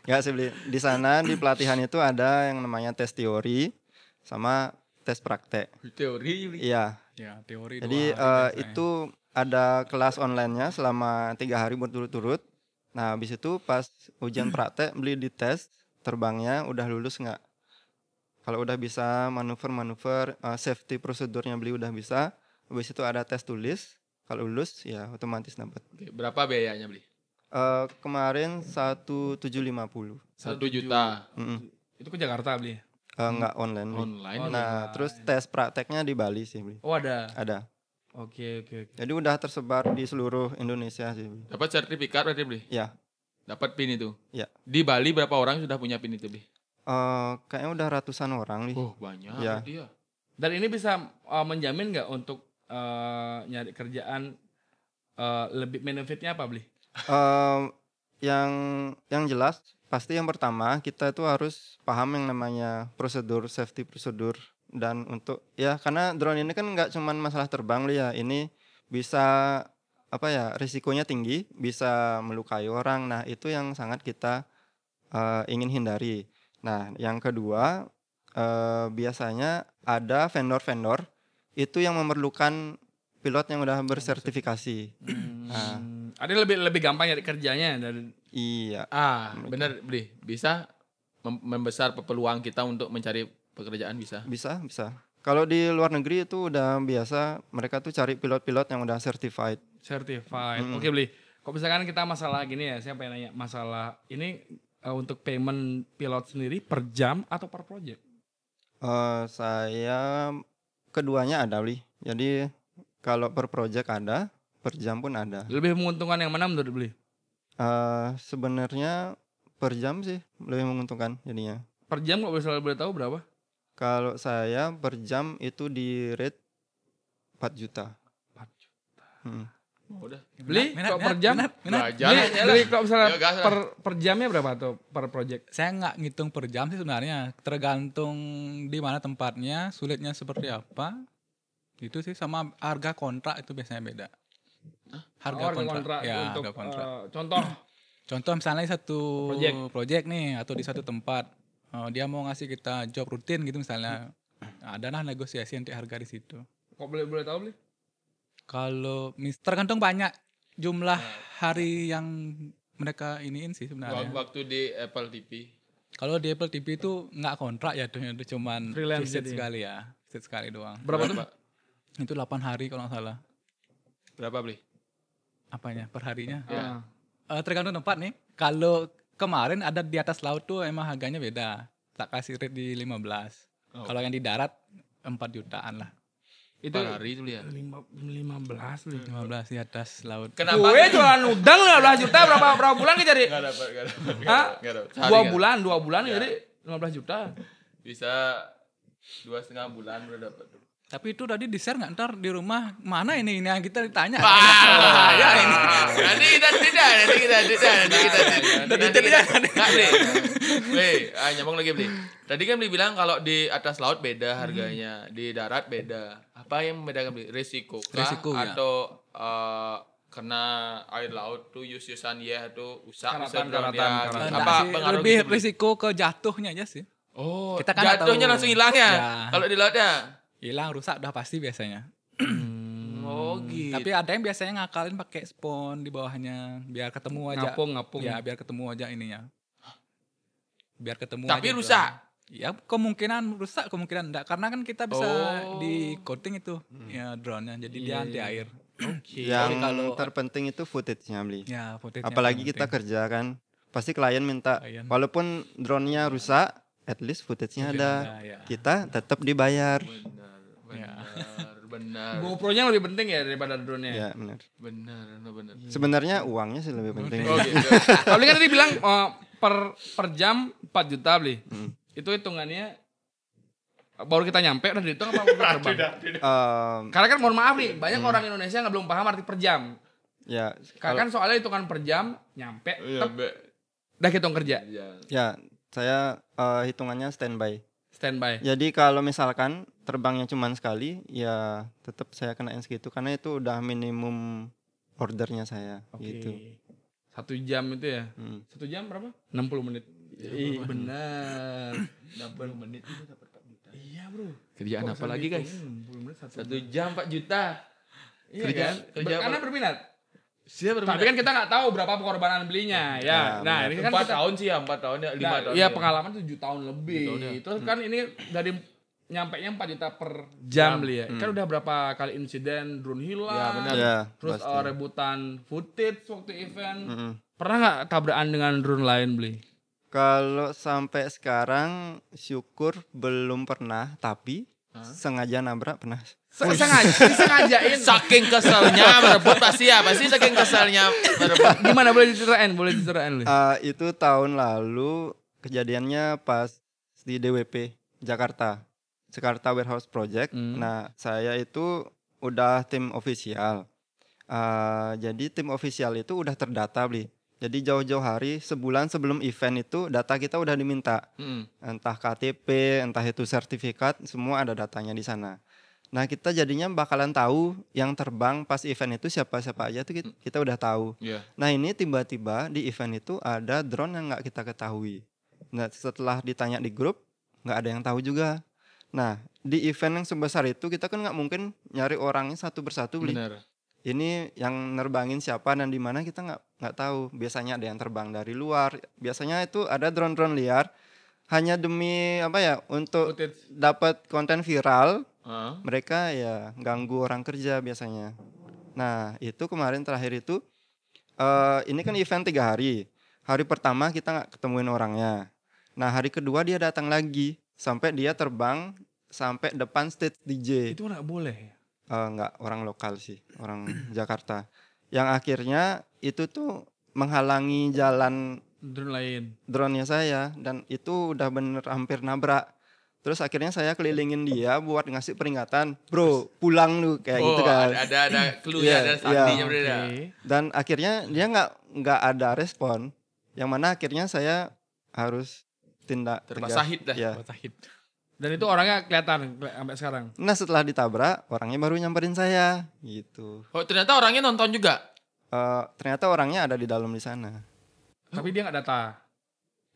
S4: Nggak sih Bli. Di sana di pelatihan itu ada yang namanya tes teori sama tes praktek.
S1: Teori beli.
S4: Iya.
S3: Ya, teori
S4: Jadi itu ada kelas online-nya selama 3 hari berturut-turut. Nah, habis itu pas ujian praktek Beli dites terbangnya udah lulus nggak. Kalau udah bisa manuver-manuver safety prosedurnya Beli udah bisa. Habis itu ada tes tulis. Kalau lulus ya otomatis dapat.
S1: Oke, berapa biayanya beli?
S4: Kemarin 1.750.
S1: 1 juta.
S2: Itu ke Jakarta beli.
S4: Nggak online. Bli.
S1: Online.
S4: Nah, terus tes prakteknya di Bali sih Bli.
S2: Oh ada.
S4: Ada.
S2: Oke.
S4: Jadi udah tersebar di seluruh Indonesia sih Bli.
S1: Dapat sertifikat berarti beli?
S4: Ya.
S1: Dapat PIN itu?
S4: Ya.
S1: Di Bali berapa orang sudah punya PIN itu beli?
S4: Kayaknya udah ratusan orang nih.
S1: Oh banyak
S4: Ya.
S1: berarti ya.
S2: Dan ini bisa menjamin nggak untuk nyari kerjaan lebih benefitnya apa beli?
S4: Yang jelas pasti yang pertama kita itu harus paham yang namanya prosedur safety prosedur dan untuk ya karena drone ini kan nggak cuman masalah terbang ya, ini bisa apa ya risikonya tinggi, bisa melukai orang. Nah itu yang sangat kita ingin hindari. Nah yang kedua biasanya ada vendor-vendor itu yang memerlukan pilot yang udah bersertifikasi. Nah,
S2: Ada lebih gampang nyari kerjanya dari
S4: iya.
S1: Benar beli. Bisa membesar peluang kita untuk mencari pekerjaan bisa.
S4: Bisa. Kalau di luar negeri itu udah biasa mereka tuh cari pilot-pilot yang udah certified.
S2: Oke beli. Kalau misalkan kita masalah gini ya, saya pengen nanya masalah ini untuk payment pilot sendiri per jam atau per project?
S4: Saya keduanya ada Bli. Jadi kalau per project ada, per jam pun ada.
S2: Lebih menguntungkan yang mana menurut beli?
S4: Sebenarnya per jam sih lebih menguntungkan jadinya.
S2: Per jam kalau misalnya boleh tahu berapa?
S4: Kalau saya per jam itu di rate 4 juta.
S2: 4 juta.
S1: Udah.
S2: Beli
S3: Minat,
S2: kok per jam?
S3: minat.
S2: Beli kok misalnya
S1: Ya, gas lah.
S2: per jamnya berapa tuh per project?
S3: Saya nggak ngitung per jam sih sebenarnya, tergantung di mana tempatnya, sulitnya seperti apa. Itu sih sama harga kontrak itu biasanya beda. Harga kontrak. Ya,
S2: untuk
S3: harga kontrak.
S2: contoh
S3: Contoh misalnya satu
S2: Project.
S3: project nih atau di satu tempat, dia mau ngasih kita job rutin gitu misalnya. Ada lah negosiasi nanti harga di situ.
S2: kok boleh tahu beli?
S3: Kalau tergantung banyak jumlah hari yang mereka iniin sih sebenarnya.
S1: Waktu di Apple TV.
S3: Kalau di Apple TV itu nggak kontrak ya, itu cuman
S2: Freelance
S3: visit
S2: jadi.
S3: sekali ya, visit sekali doang.
S2: Berapa tuh?
S3: Itu 8 hari kalau nggak salah.
S1: Berapa beli?
S3: Apanya per harinya?
S2: Ah.
S3: Tergantung tempat nih. Kalau kemarin ada di atas laut tuh emang harganya beda. Tak kasih rate di 15. Kalau yang di darat 4 jutaan lah.
S2: Itu
S1: Per hari itu ya.
S2: 15 nih.
S3: 15 di atas laut.
S1: Kenapa?
S2: Gue jualan udang 15 juta berapa bulan kita jadi?
S1: Enggak dapat.
S2: Hah?
S1: Enggak dapat.
S2: 2 bulan jadi 15 juta.
S1: Bisa 2,5 bulan udah dapat.
S3: Tapi itu tadi di share nggak ntar di rumah mana ini yang kita ditanya?
S1: Ya ini. Nanti kita tidak. Enggak beli. Beli, nyambung lagi beli. Tadi kan beli bilang kalau di atas laut beda harganya, di darat beda. Apa yang membedakan beli? Risiko kah?
S3: Risiko, ya.
S1: Atau kena air laut tuh yusan ya tuh
S2: Karatan.
S3: Nggak
S1: apa
S3: sih,
S1: pengaruh
S3: lebih
S1: gitu, beli?
S3: risiko ke jatuhnya aja sih.
S1: Oh,
S3: Kita kan nggak
S1: jatuhnya
S3: tahu.
S1: langsung hilang ya?
S3: Ya.
S1: Kalau di lautnya.
S3: Hilang rusak udah pasti biasanya.
S1: Oh gitu.
S3: Tapi ada yang biasanya ngakalin pakai spon di bawahnya biar ketemu aja.
S2: Ngapung.
S3: Ya biar ketemu aja ininya. Biar ketemu
S1: Tapi
S3: aja.
S1: rusak.
S3: Ya kemungkinan rusak, kemungkinan enggak. Karena kan kita bisa
S1: Oh.
S3: di coating itu ya drone-nya. Jadi dia anti air.
S4: Yang
S3: kalau-
S4: terpenting itu footage-nya beli.
S3: Ya footage.
S4: Apalagi kita kerja kan, pasti klien minta,
S3: Klien.
S4: walaupun drone-nya rusak, at least footage-nya ada.
S3: ya.
S4: Kita tetap dibayar.
S1: Benar.
S2: GoPro-nya lebih penting ya daripada drone-nya.
S4: Ya benar.
S1: Benar.
S4: Sebenarnya uangnya sih lebih penting.
S1: Oh gitu.
S2: Kalau kan tadi bilang per jam 4 juta beli. Itu hitungannya baru kita nyampe udah dihitung apa udah terbang? Karena kan mohon maaf nih, banyak orang Indonesia nggak belum paham arti per jam.
S4: Ya,
S2: Karena kan soalnya hitungan per jam nyampe,
S1: Iya,
S2: udah hitung kerja,
S4: ya saya hitungannya standby.
S2: standby.
S4: Jadi kalau misalkan terbangnya cuma sekali, ya tetap saya kenain segitu karena itu udah minimum ordernya saya gitu.
S2: 1 jam itu ya?
S4: Hmm.
S2: 1 jam berapa? 60 menit. Iya benar.
S1: 60 menit itu dapat 4 juta.
S2: Iya bro.
S1: Kerjaan apa lagi guys?
S2: 60 menit 1
S1: 1 jam 4 juta.
S2: Iya,
S1: Kerjaan-
S2: kan?
S1: kerja
S2: Karena
S1: apa?
S2: berminat.
S1: Siapa
S2: Tapi kan kita nggak tahu berapa pengorbanan belinya ya. Nah ini kan
S1: 4
S2: kita,
S1: tahun sih ya, 4 tahun ya, 5 tahun.
S2: Iya pengalaman 7 tahun lebih.
S1: 7 tahun ya.
S2: Terus kan ini dari nyampe nya 4 juta per jam beli ya. Kan udah berapa kali insiden drone hilang.
S1: Ya, benar.
S4: Ya,
S2: Terus
S4: pasti.
S2: rebutan footage waktu event.
S4: Mm-mm.
S2: Pernah nggak tabrakan dengan drone lain beli?
S4: Kalau sampai sekarang syukur belum pernah, tapi sengaja nabrak pernah.
S2: Disengajain.
S1: Saking keselnya merebut pasti ya, pasti saking keselnya merebut.
S2: Gimana boleh diceritain? Boleh diceritain Li?
S4: Itu tahun lalu kejadiannya pas di DWP Jakarta Warehouse Project. Nah saya itu udah tim official. Jadi tim official itu udah terdata beli. Jadi jauh-jauh hari sebulan sebelum event itu data kita udah diminta. Entah KTP, entah itu sertifikat, semua ada datanya di sana. Nah kita jadinya bakalan tahu yang terbang pas event itu siapa-siapa aja tuh kita udah tahu.
S1: Iya.
S4: Nah ini tiba-tiba di event itu ada drone yang nggak kita ketahui. Nah setelah ditanya di grup nggak ada yang tahu juga. Nah di event yang sebesar itu kita kan nggak mungkin nyari orangnya satu persatu beli.
S1: Benar.
S4: Ini yang nerbangin siapa dan di mana kita nggak tahu. Biasanya ada yang terbang dari luar. Biasanya itu ada drone-drone liar hanya demi apa ya untuk
S2: Footage.
S4: dapat konten viral.
S1: Heeh.
S4: Mereka ya ganggu orang kerja biasanya. Nah itu kemarin terakhir itu ini kan event 3 hari. Hari pertama kita nggak ketemuin orangnya. Nah hari kedua dia datang lagi sampai dia terbang sampai depan stage DJ.
S2: Itu nggak boleh.
S4: Nggak, orang lokal sih, orang Jakarta. Yang akhirnya itu tuh menghalangi jalan
S2: Drone lain.
S4: drone-nya saya dan itu udah bener hampir nabrak. Terus akhirnya saya kelilingin dia buat ngasih peringatan, bro pulang lu kayak gitu kan.
S1: ada clue-nya,
S4: Iya,
S1: ada sandinya
S4: iya.
S1: bener.
S4: Dan akhirnya dia nggak ada respon. Yang mana akhirnya saya harus tindak
S1: Terpaksa
S4: tegas.
S1: hit dah.
S4: Iya.
S2: Dan itu orangnya kelihatan sampai sekarang.
S4: Nah setelah ditabrak orangnya baru nyamperin saya gitu.
S1: Oh, ternyata orangnya nonton juga.
S4: Ternyata orangnya ada di dalam di sana.
S2: Tapi dia nggak data.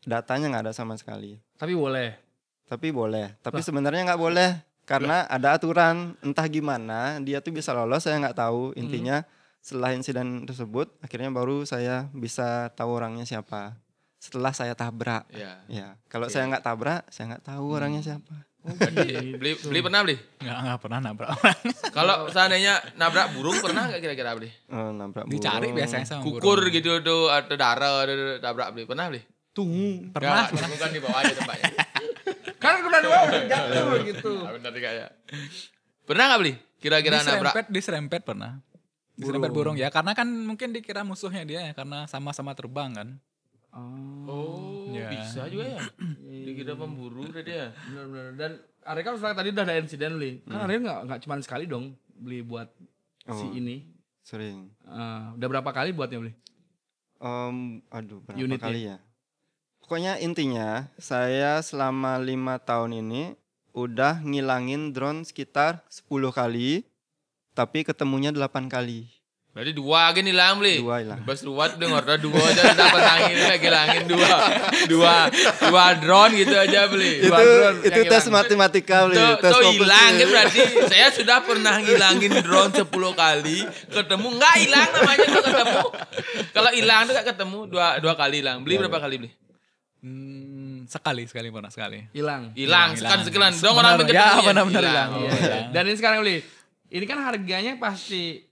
S4: Datanya nggak ada sama sekali.
S2: Tapi boleh.
S4: Tapi boleh. Tapi sebenarnya nggak boleh karena ada aturan. Entah gimana dia tuh bisa lolos saya nggak tahu. Intinya setelah insiden tersebut akhirnya baru saya bisa tahu orangnya siapa. Setelah saya tabrak.
S1: Iya.
S4: Ya. Kalau saya nggak tabrak saya nggak tahu orangnya siapa.
S1: Beli pernah beli?
S3: Nggak pernah nabrak orang.
S1: Kalau seandainya nabrak burung pernah nggak kira-kira beli?
S4: Nabrak
S3: Dicari
S4: burung.
S3: biasanya sama
S1: Kukur
S3: burung.
S1: gitu tuh atau darah ada nabrak beli pernah beli?
S2: Tunggu.
S3: Pernah.
S1: Bukan di bawah aja tempatnya.
S2: Kan udah dua jatuh gitu.
S1: Benar juga ya. Pernah nggak beli? Kira-kira nabrak?
S3: Diserempet pernah. Diserempet burung ya karena kan mungkin dikira musuhnya dia ya karena sama-sama terbang kan.
S1: Oh,
S3: Ya.
S1: bisa juga ya. Dikira pemburu udah dia.
S2: Benar-benar. Dan Arya kan tadi udah ada insiden li. Kan Arya nggak cuma sekali dong beli buat si
S4: Oh.
S2: ini.
S4: Sering.
S2: Udah berapa kali buatnya beli?
S4: Aduh berapa
S2: Unitnya.
S4: kali ya? Pokoknya intinya saya selama 5 tahun ini udah ngilangin drone sekitar 10 kali. Tapi ketemunya 8 kali.
S1: Berarti dua gini hilang beli.
S4: 2 hilang.
S1: Bas ruwet udah ngorda dua aja dapat angin lagi hilangin dua drone gitu aja beli.
S4: Itu
S1: Dua drone
S4: itu
S1: yang
S4: tes
S1: hilang.
S4: matematika beli.
S1: Tuh
S4: Tes fokus
S1: hilang
S4: beli.
S1: kan berarti saya sudah pernah ngilangin drone 10 kali ketemu nggak hilang namanya tuh ketemu. Kalau hilang tuh nggak ketemu dua kali hilang. Beli berapa kali beli?
S3: Sekali pernah sekali.
S2: Hilang.
S1: Hilang sekian dong
S3: Benar,
S1: orang
S3: ya,
S1: ketemu
S3: benar-benar
S1: hilang.
S3: hilang.
S2: Iya, iya. Dan ini sekarang beli. Ini kan harganya pasti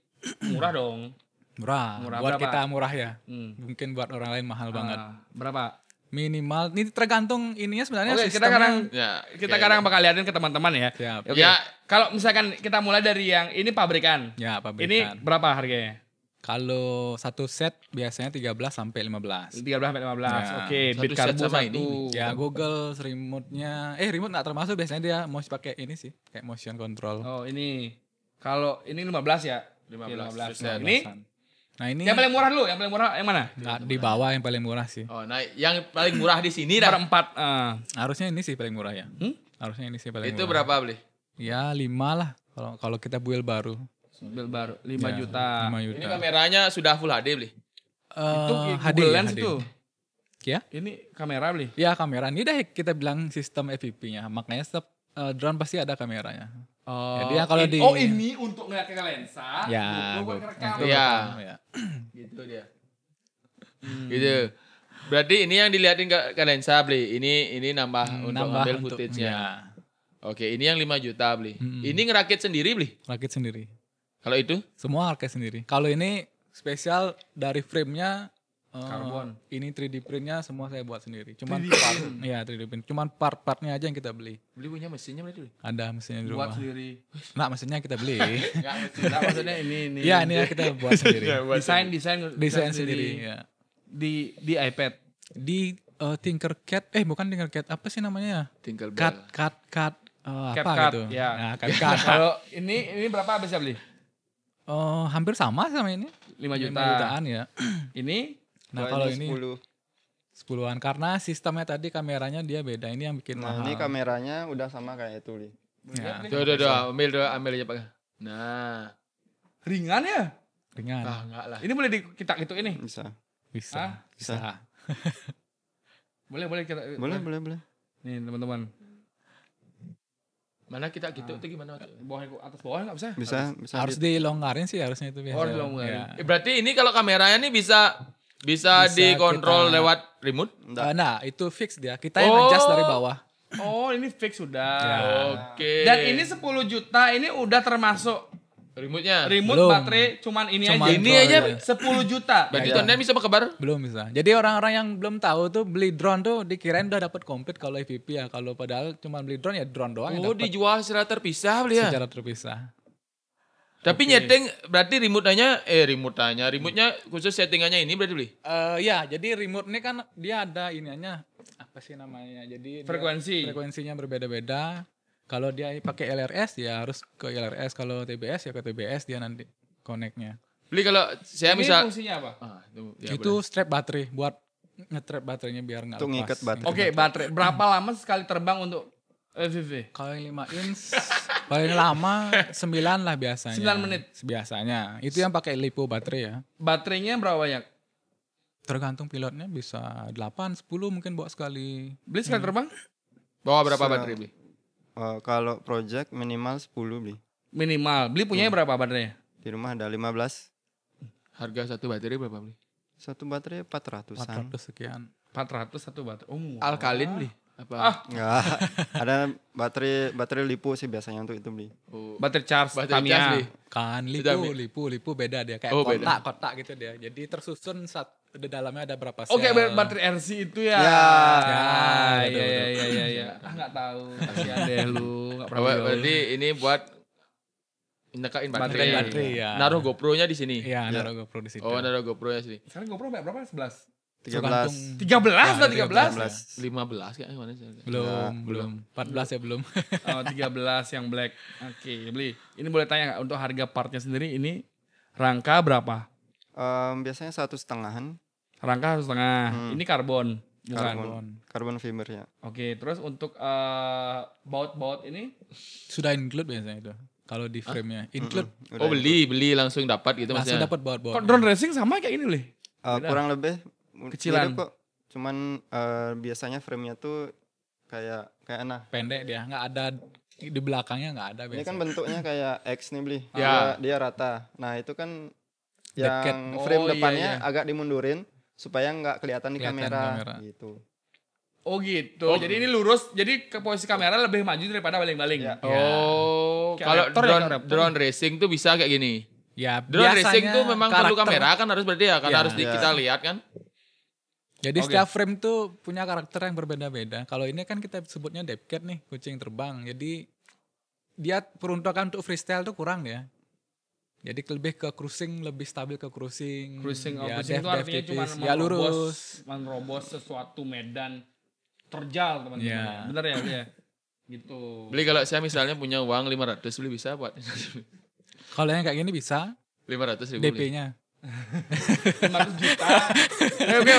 S2: murah dong.
S3: Murah.
S2: berapa?
S3: Buat kita murah ya.
S2: Hmm.
S3: Mungkin buat orang lain mahal banget.
S2: Berapa?
S3: Minimal ini tergantung ininya sebenarnya
S2: Oke, kita
S3: sistemnya.
S2: sekarang
S1: Ya,
S2: kita sekarang bakal liatin ke teman-teman ya.
S3: Siap.
S2: Oke.
S1: Ya.
S2: Kalau misalkan kita mulai dari yang ini pabrikan.
S3: Ya,
S2: Ini
S3: pabrikan.
S2: berapa harganya?
S3: Kalau satu set biasanya 13 sampai 15.
S2: 13 sampai 15.
S3: Ya.
S2: Oke,
S1: Satu
S2: bit
S1: set
S2: karbu
S1: sama
S2: satu.
S1: ini.
S3: Ya Google remote-nya remote nggak termasuk biasanya dia mau pakai ini sih kayak motion control.
S2: Oh, ini. Kalau ini 15 ya?
S1: 15.
S2: Oke, 15.
S1: Set.
S2: Nah, ini
S3: Nah ini
S2: yang paling murah dulu, yang paling murah yang mana?
S3: di bawah yang paling murah sih.
S1: Oh, nah yang paling murah di sini dah.
S2: Berempat.
S3: Harusnya ini sih paling murah ya. Harusnya ini sih paling
S1: Itu
S3: murah.
S1: berapa beli?
S3: Ya 5 lah kalau kita build baru.
S2: Bil baru 5
S3: Ya,
S2: juta.
S3: 5
S1: Ini
S3: juta.
S1: kameranya sudah full HD beli.
S2: Itu
S3: HD
S2: Google
S3: ya,
S2: Lens
S3: HD.
S2: itu.
S3: Ya?
S2: Ini kamera beli.
S3: Ya kamera ini dah kita bilang sistem FPV-nya. Makanya setiap drone pasti ada kameranya.
S2: Oh,
S3: Jadi ya kalau di
S2: ini untuk ngeliat ke lensa.
S3: ya
S2: Itu buat ngerekam.
S3: itu
S1: Iya.
S3: ya.
S1: Gitu dia. Gitu. Berarti ini yang dilihatin ke lensa beli. Ini nambah untuk
S3: Nambah
S1: ambil
S3: untuk-
S1: footage-nya.
S3: ya,
S1: Oke, ini yang 5 juta beli. Ini ngerakit sendiri beli.
S3: rakit sendiri.
S1: Kalau itu?
S3: Semua rakit sendiri. Kalau ini spesial dari frame-nya
S2: Karbon.
S3: Ini 3D print-nya semua saya buat sendiri. Cuman part, ya 3D print. Cuman part-partnya aja yang kita beli.
S1: Beli punya mesinnya berarti beli.
S3: Ada mesinnya di
S2: Buat
S3: rumah.
S2: sendiri.
S3: Nah, mesinnya kita beli.
S2: Enggak maksudnya ini.
S3: Iya, ini ya kita buat sendiri.
S2: Desain
S3: sendiri. Ya.
S2: Di iPad.
S3: Di Tinkercad, bukan Tinkercad, apa sih namanya?
S1: Tinggal
S3: Cut, apa
S2: CapCut,
S3: gitu.
S2: ya.
S3: Nah, CapCut.
S2: Kalau ini berapa bisa beli?
S3: Hampir sama sama ini.
S2: 5 juta.
S3: 5 jutaan ya.
S2: Ini
S3: Nah,
S4: Wah,
S3: kalau
S4: ini
S3: ini
S4: 10.
S3: 10-an karena sistemnya tadi kameranya dia beda. Ini yang bikin
S4: Nah,
S3: mahal.
S4: ini kameranya udah sama kayak itu, Li.
S3: Ya,
S1: Tuh, ambil aja Pak. Nah,
S2: ringan ya?
S3: ringan.
S1: enggak lah.
S2: Ini boleh kita gitu ini.
S4: Bisa.
S3: Bisa.
S2: Ah,
S3: Bisa.
S2: Boleh kita.
S4: Boleh.
S2: Nih, teman-teman.
S1: Mana kita gitu itu gimana?
S2: Atas bawah enggak bisa?
S4: Bisa
S3: Harus dilonggarin sih harusnya itu biasa.
S2: Oh, dilonggarin.
S3: Ya.
S1: Berarti ini kalau kameranya nih bisa dikontrol
S3: kita-
S1: lewat remote?
S3: Nah, itu fix dia. Kita yang adjust dari bawah.
S2: Oh, ini fix sudah.
S3: Ya.
S1: Oke.
S2: Dan ini 10 juta ini udah termasuk
S1: remote-nya.
S2: remote
S3: Belum.
S2: baterai cuman ini
S3: Cuman
S2: aja.
S1: Ini aja
S2: 10 juta.
S1: berarti
S3: Ya.
S1: konten bisa berkebar?
S3: Belum bisa. Jadi orang-orang yang belum tahu tuh beli drone tuh dikirain udah dapat komplit kalau FPV ya. Kalau padahal cuma beli drone ya drone doang yang
S1: Oh,
S3: dapat
S1: dijual secara terpisah beli ya.
S3: secara terpisah.
S1: Tapi nyeting berarti remote-nya khusus settingannya ini berarti beli.
S3: Ya, jadi remote ini kan dia ada iniannya, apa sih namanya? Jadi frekuensinya berbeda-beda. Kalau dia pakai LRS ya harus ke LRS, kalau TBS ya ke TBS dia nanti connect-nya.
S1: Beli kalau saya
S2: Ini
S1: misal
S2: fungsinya apa?
S3: Itu strap baterai buat nge-trap baterainya biar nggak
S4: Untuk
S3: lepas.
S4: ngikat baterai.
S2: Oke, baterai. Berapa lama sekali terbang untuk FPV?
S3: Kalau yang 5 inch paling lama 9 lah biasanya.
S2: 9 menit.
S3: Biasanya. Itu yang pakai lipo baterai ya.
S2: Baterainya berapa banyak?
S3: Tergantung pilotnya bisa 8, 10 mungkin bawa sekali.
S2: Beli sekali terbang?
S1: bawa berapa baterai beli?
S4: Kalau project minimal 10 beli.
S2: Minimal. Beli punyanya berapa baterainya?
S4: Di rumah ada 15.
S1: Harga satu baterai berapa beli?
S4: Satu baterai 400-an.
S3: 400 sekian.
S2: 400 satu baterai. Oh, murah.
S1: Alkalin beli? Apa?
S4: Enggak. Ada baterai lipo sih biasanya untuk itu beli.
S2: Baterai charge
S1: Baterai
S2: Tamiya.
S1: cas beli?
S3: Kan lipo beda dia kayak kotak gitu dia. Jadi tersusun di dalamnya ada berapa sel.
S2: Oke, baterai RC itu ya. Ya. Enggak tahu. Kasihan deh lu, enggak pernah.
S1: Berarti ini buat nekain baterai.
S3: Baterai ya.
S1: Naruh GoPro-nya di sini.
S3: Iya, naruh GoPro di situ.
S1: Oh, naruh GoPro-nya sini.
S2: Sekarang GoPro berapa? 11.
S4: 13.
S2: 13 lah 13.
S1: 15 kayaknya mana sih?
S3: Belum. 14 ya belum.
S2: Oh, 13 yang black. Oke, beli. Ini boleh tanya nggak untuk harga partnya sendiri ini rangka berapa?
S4: Biasanya 1,5-an.
S2: Rangka 1,5. Ini karbon. Bukan.
S4: Carbon fiber ya.
S2: Oke, terus untuk baut-baut ini
S3: Sudah include biasanya itu. Kalau di frame-nya include.
S1: Oh, beli langsung dapat gitu
S3: Langsung
S1: maksudnya.
S3: dapat baut-baut.
S2: kok drone racing sama kayak ini beli?
S4: Kurang lebih
S2: Kecilan.
S4: mirip kok. Cuman biasanya frame-nya tuh kayak nah.
S3: Pendek dia, nggak ada di belakangnya nggak ada
S4: Ini
S3: biasanya.
S4: kan bentuknya kayak X nih beli.
S1: Ya.
S4: Dia rata. Nah, itu kan
S3: Dekat.
S4: yang frame
S2: Oh, iya,
S4: depannya
S2: iya.
S4: agak dimundurin supaya nggak kelihatan di
S3: Kelihatan kamera.
S4: gitu.
S2: Oh gitu. Jadi ini lurus. Jadi ke posisi kamera lebih maju daripada baling-baling.
S4: Ya.
S1: Oh,
S2: Kayak
S1: kalau
S2: Raptor ya,
S1: drone
S2: kayak Raptor.
S1: drone racing tuh bisa kayak gini.
S3: Ya,
S1: Drone
S3: biasanya
S1: racing tuh memang perlu
S3: karakter-
S1: kamera kan harus berarti ya, kan
S3: Ya.
S1: harus kita lihat kan.
S3: Jadi
S2: Oke.
S3: setiap frame tuh punya karakter yang berbeda-beda. Kalau ini kan kita sebutnya depth nih, kucing terbang. Jadi dia peruntukan untuk freestyle tuh kurang ya. Jadi lebih ke cruising, lebih stabil ke cruising.
S2: Cruising
S3: Ya,
S2: cruising itu
S3: depth
S2: artinya cuma
S3: tipis. Ya lurus.
S2: menerobos sesuatu medan terjal teman-teman.
S3: Ya.
S2: Bener ya, Bli, ya? Gitu.
S1: Beli kalau saya misalnya punya uang 500 beli bisa buat
S3: Kalau yang kayak gini bisa
S1: 500 ribu beli.
S3: DP-nya.
S2: 500 juta.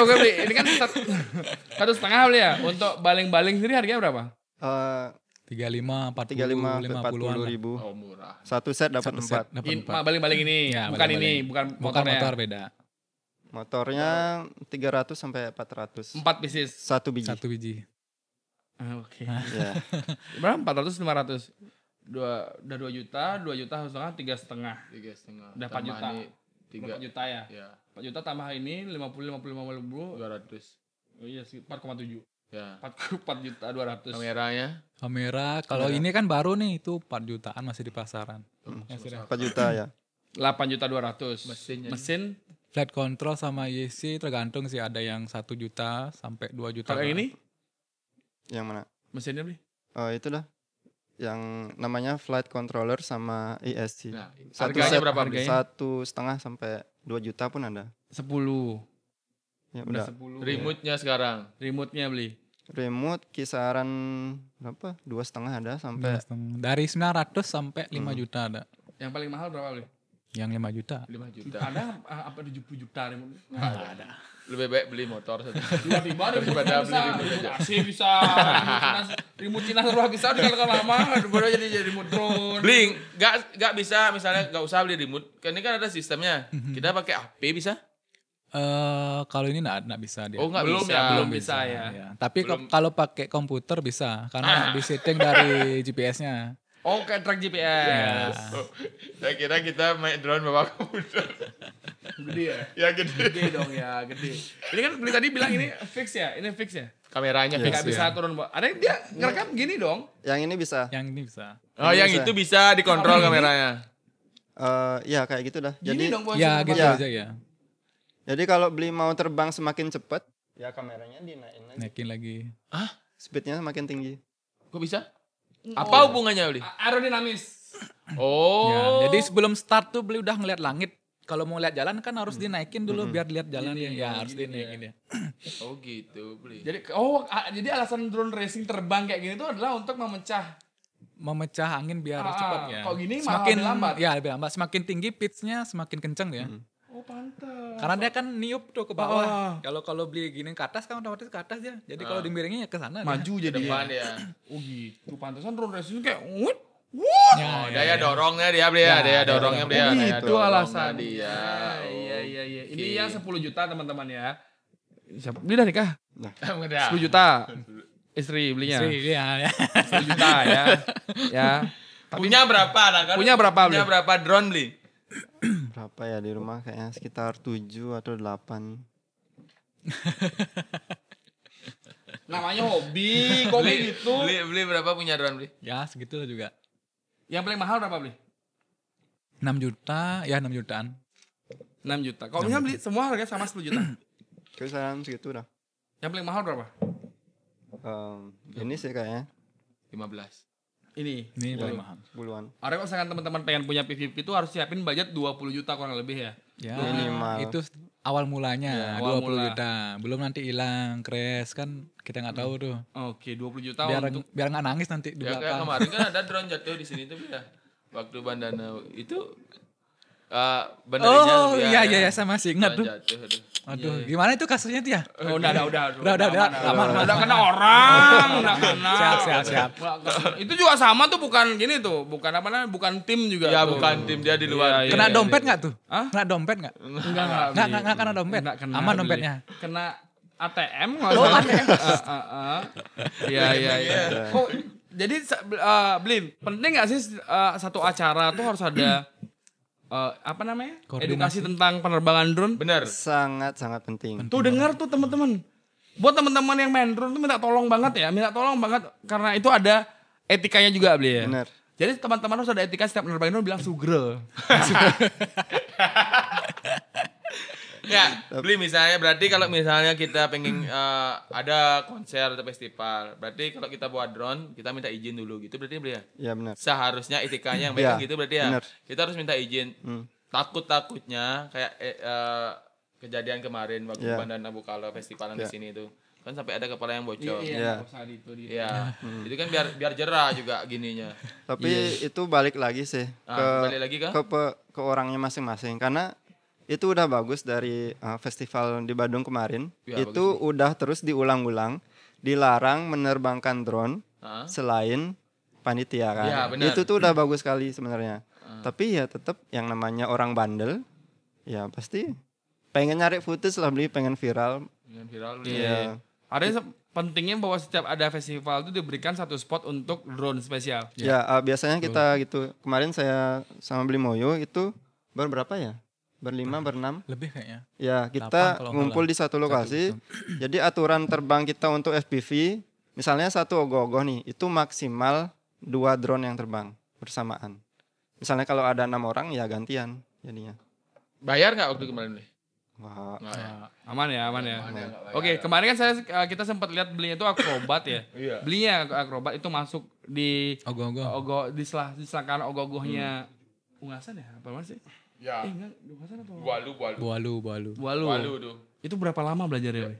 S2: Oke, Bli. Ini kan 1,5 Bli ya. Untuk baling-baling sendiri harganya berapa?
S3: 35, 40,
S4: 35
S3: 50-an
S4: 40
S3: lah.
S4: ribu.
S1: Oh, murah.
S4: Satu set dapat
S3: Satu set
S4: 4.
S3: dapat
S2: Ini
S3: 4.
S2: baling-baling ini,
S3: Ya,
S2: bukan
S3: baling-baling.
S2: ini, bukan
S3: Bukan
S2: motornya.
S3: motor beda.
S4: Motornya 300 sampai 400.
S2: 4 pieces.
S4: Satu biji.
S3: 1 biji.
S2: Oke.
S4: Ya.
S2: Berapa? 400 500. Udah 2 juta, 2 juta harus setengah, 3,5.
S1: 3,5.
S2: Udah 4 juta.
S1: 3
S2: 4 juta ya.
S1: ya
S2: 4 juta tambah ini 50 ribu.
S1: 200.
S2: Oh iya sih 4,7.
S1: Ya.
S2: 4 juta 200.
S1: Kameranya
S3: Kamera, kalau ini kan baru nih itu 4 jutaan masih di pasaran. Ya, sudah.
S4: 4 juta ya.
S2: 8 juta 200.
S1: Mesinnya.
S2: Mesin
S3: Flight control sama YC tergantung sih, ada yang 1 juta sampai 2 juta.
S2: kalau yang ini
S4: Yang mana?
S2: mesinnya beli.
S4: Oh, itu dah. Yang namanya flight controller sama ESC.
S1: Nah,
S4: Satu
S1: harganya
S4: set
S1: berapa beli?
S4: 1,5 sampai 2 juta pun ada.
S2: 10.
S4: Ya
S2: Udah
S4: udah.
S2: 10.
S1: Remote-nya sekarang.
S2: Remote-nya beli.
S4: Remote kisaran berapa? 2,5 ada sampai
S3: Dari 900 sampai 5 juta ada.
S2: Yang paling mahal berapa beli?
S3: Yang 5 juta.
S1: 5 juta.
S2: Ada apa 70 juta remote?
S1: Nggak ada. Lebih baik beli motor satu.
S2: Tiba-tiba
S1: Daripada
S2: remote
S1: beli
S2: bisa,
S1: remote
S2: remote
S1: aja.
S2: AC bisa, remote Cina serba bisa, kalau lama baru jadi remote drone.
S1: Beli nggak bisa misalnya nggak usah beli remote. Kan ini kan ada sistemnya. Kita pakai HP bisa?
S3: Kalau ini nggak bisa dia.
S1: Oh, nggak
S2: Belum
S1: bisa.
S2: ya, belum bisa ya.
S3: Ya, tapi kalau pakai komputer bisa karena disetting dari GPS-nya.
S2: Oh, kayak track GPS.
S1: Oh, saya kira kita main drone bawa komputer.
S2: Gede ya?
S1: Ya gede.
S2: Gede dong ya, gede. Ini kan beli tadi bilang ini fix ya, ini fix ya.
S1: Kameranya
S3: Yes,
S2: Nggak
S1: fix.
S2: bisa turun. Ada yang dia ngerekam gini dong.
S4: yang ini bisa.
S3: Yang ini bisa.
S1: Oh, yang
S4: Bisa.
S1: itu bisa dikontrol kameranya.
S4: Ya kayak gitu dah.
S2: Gini
S4: Jadi
S2: dong bos.
S3: Ya gitu
S4: Ya.
S3: aja ya.
S4: jadi kalau beli mau terbang semakin cepat, ya kameranya dinaikin lagi.
S3: Naikin lagi.
S4: Speednya semakin tinggi.
S1: Kok bisa? Apa hubungannya beli?
S2: Aerodinamis.
S1: Oh.
S3: Ya, jadi sebelum start tuh beli udah ngeliat langit. Kalau mau lihat jalan kan harus dinaikin dulu biar lihat jalannya. Ya harus
S2: gini
S3: dinaikin ya.
S1: Oh gitu, beli.
S2: Jadi alasan drone racing terbang kayak gini tuh adalah untuk
S3: Memecah angin biar cepat ya.
S2: Kalau gini malah
S3: Semakin
S2: lebih lambat.
S3: Ya lebih lambat. Semakin tinggi pitch-nya semakin kenceng ya.
S2: Oh pantas.
S3: Karena dia kan niup tuh ke bawah. Kalau beli gini ke atas kan otomatis ke atas dia. Jadi kalau dimiringnya ya ke sana.
S2: Maju
S1: Ke
S2: jadi
S1: depan ya.
S2: Oh gitu. Pantesan drone racing kayak wut.
S1: Oh, daya dorongnya dia beli ya, daya dorongnya beli ya.
S2: Oh,
S1: daya
S2: itu
S1: dorongnya
S2: alasan
S1: dia.
S2: Iya. Ini yang 10 juta teman-teman ya. Siapa beli dah nikah?
S1: Udah.
S2: 10 juta. Istri belinya.
S3: Iya.
S2: 10 juta ya. Ya.
S1: Punya berapa lah kan?
S2: Punya berapa,
S1: Punya
S2: beli?
S1: berapa drone beli?
S4: Berapa ya di rumah kayaknya sekitar 7 atau 8.
S2: Namanya hobi, kok kayak gitu.
S1: Beli berapa punya drone beli?
S3: Ya segitu lah juga.
S2: Yang paling mahal berapa beli?
S3: 6 juta, ya 6 jutaan.
S2: 6 juta. Kalau misalnya beli semua harganya sama 10 juta.
S4: Kisaran segitu dah.
S2: Yang paling mahal berapa?
S4: Ini sih kayaknya
S1: 15.
S2: Ini.
S3: Ini paling mahal.
S4: 10-an.
S2: Ada kalau misalkan teman-teman pengen punya PVP itu harus siapin budget 20 juta kurang lebih ya.
S3: Ya,
S4: Minimal.
S3: itu awal mulanya,
S2: Ya, awal
S3: 20
S2: mula.
S3: juta. Belum nanti hilang, crash kan kita nggak tahu tuh.
S2: Oke, 20 juta
S3: Biar
S2: untuk
S3: biar nggak nangis nanti di
S1: Ya kayak
S3: belakang.
S1: kemarin kan ada drone jatuh di sini tuh ya. Waktu bandana itu bandarinya
S3: Oh iya saya masih ingat tuh.
S1: jatuh.
S3: Aduh, gimana itu kasusnya tuh ya?
S2: Oh, udah.
S3: Aman.
S2: Udah kena orang, udah kena.
S3: Siap.
S2: Itu juga sama tuh, bukan gini tuh, bukan apa namanya, bukan tim juga.
S1: Ya
S2: tuh.
S1: bukan tim, dia di luar.
S2: Iya,
S3: Kena
S2: iya,
S3: dompet
S2: iya.
S3: nggak tuh?
S2: Hah?
S3: Kena dompet nggak? Nggak kena dompet.
S2: Nggak kena,
S3: Aman
S2: beli.
S3: dompetnya.
S2: Kena ATM nggak salah. Iya. Oh, jadi Blin, penting nggak sih satu acara tuh harus ada apa namanya?
S3: Koordinasi.
S2: Edukasi tentang penerbangan drone.
S1: Bener.
S4: Sangat penting.
S2: Tuh dengar tuh teman-teman. Buat teman-teman yang main drone tuh minta tolong banget karena itu ada etikanya juga beli ya.
S4: Bener.
S2: Jadi teman-teman harus ada etika setiap penerbangan drone bilang sugre.
S1: Ya, beli misalnya berarti kalau misalnya kita pengen ada konser atau festival, berarti kalau kita buat drone kita minta izin dulu gitu berarti beli ya.
S4: Ya benar.
S1: Seharusnya etikanya yang
S4: Ya,
S1: baik gitu berarti ya.
S4: bener.
S1: Kita harus minta izin. Takutnya kayak kejadian kemarin waktu
S4: Ya.
S1: Bandana Bukalo festivalan di
S4: Ya.
S1: sini itu. Kan sampai ada kepala yang bocor.
S4: Iya.
S1: Iya. Itu kan biar jerah juga gininya.
S4: Tapi itu balik lagi sih
S1: Balik lagi kah?
S4: ke orangnya masing-masing karena itu udah bagus dari festival di Bandung kemarin.
S1: Ya,
S4: itu udah terus diulang-ulang, dilarang menerbangkan drone
S1: Hah?
S4: selain panitia kan.
S1: Ya, benar.
S4: Itu tuh udah bagus sekali sebenarnya. Tapi ya tetap yang namanya orang bandel ya pasti pengen nyari footage lah, beli pengen viral.
S1: Dengan viral.
S4: Iya.
S2: Ada pentingnya bahwa setiap ada festival itu diberikan satu spot untuk drone spesial.
S4: Ya, biasanya kita gitu. Kemarin saya sama Beli Moyo itu berapa ya? Berlima, berenam.
S3: Lebih kayaknya.
S4: Ya,
S3: 8
S4: kita
S3: kalau nggak
S4: ngumpul
S3: salah.
S4: di satu lokasi. Jadi aturan terbang kita untuk FPV, misalnya satu ogoh-ogoh nih, itu maksimal 2 drone yang terbang bersamaan. Misalnya kalau ada 6 orang ya gantian jadinya.
S1: Bayar nggak waktu kemarin nih?
S4: Wah,
S2: Aman ya. Oke, kemarin kan kita sempat lihat belinya itu akrobat ya.
S1: Iya.
S2: Belinya akrobat itu masuk di
S3: Ogoh-ogoh.
S2: di selangkaan ogoh-ogohnya Ungasan ya? Apa namanya sih?
S1: Ya.
S2: Enggak, Ungasan apa?
S3: Bualu.
S2: Walu.
S1: Tuh.
S2: Itu berapa lama belajarnya?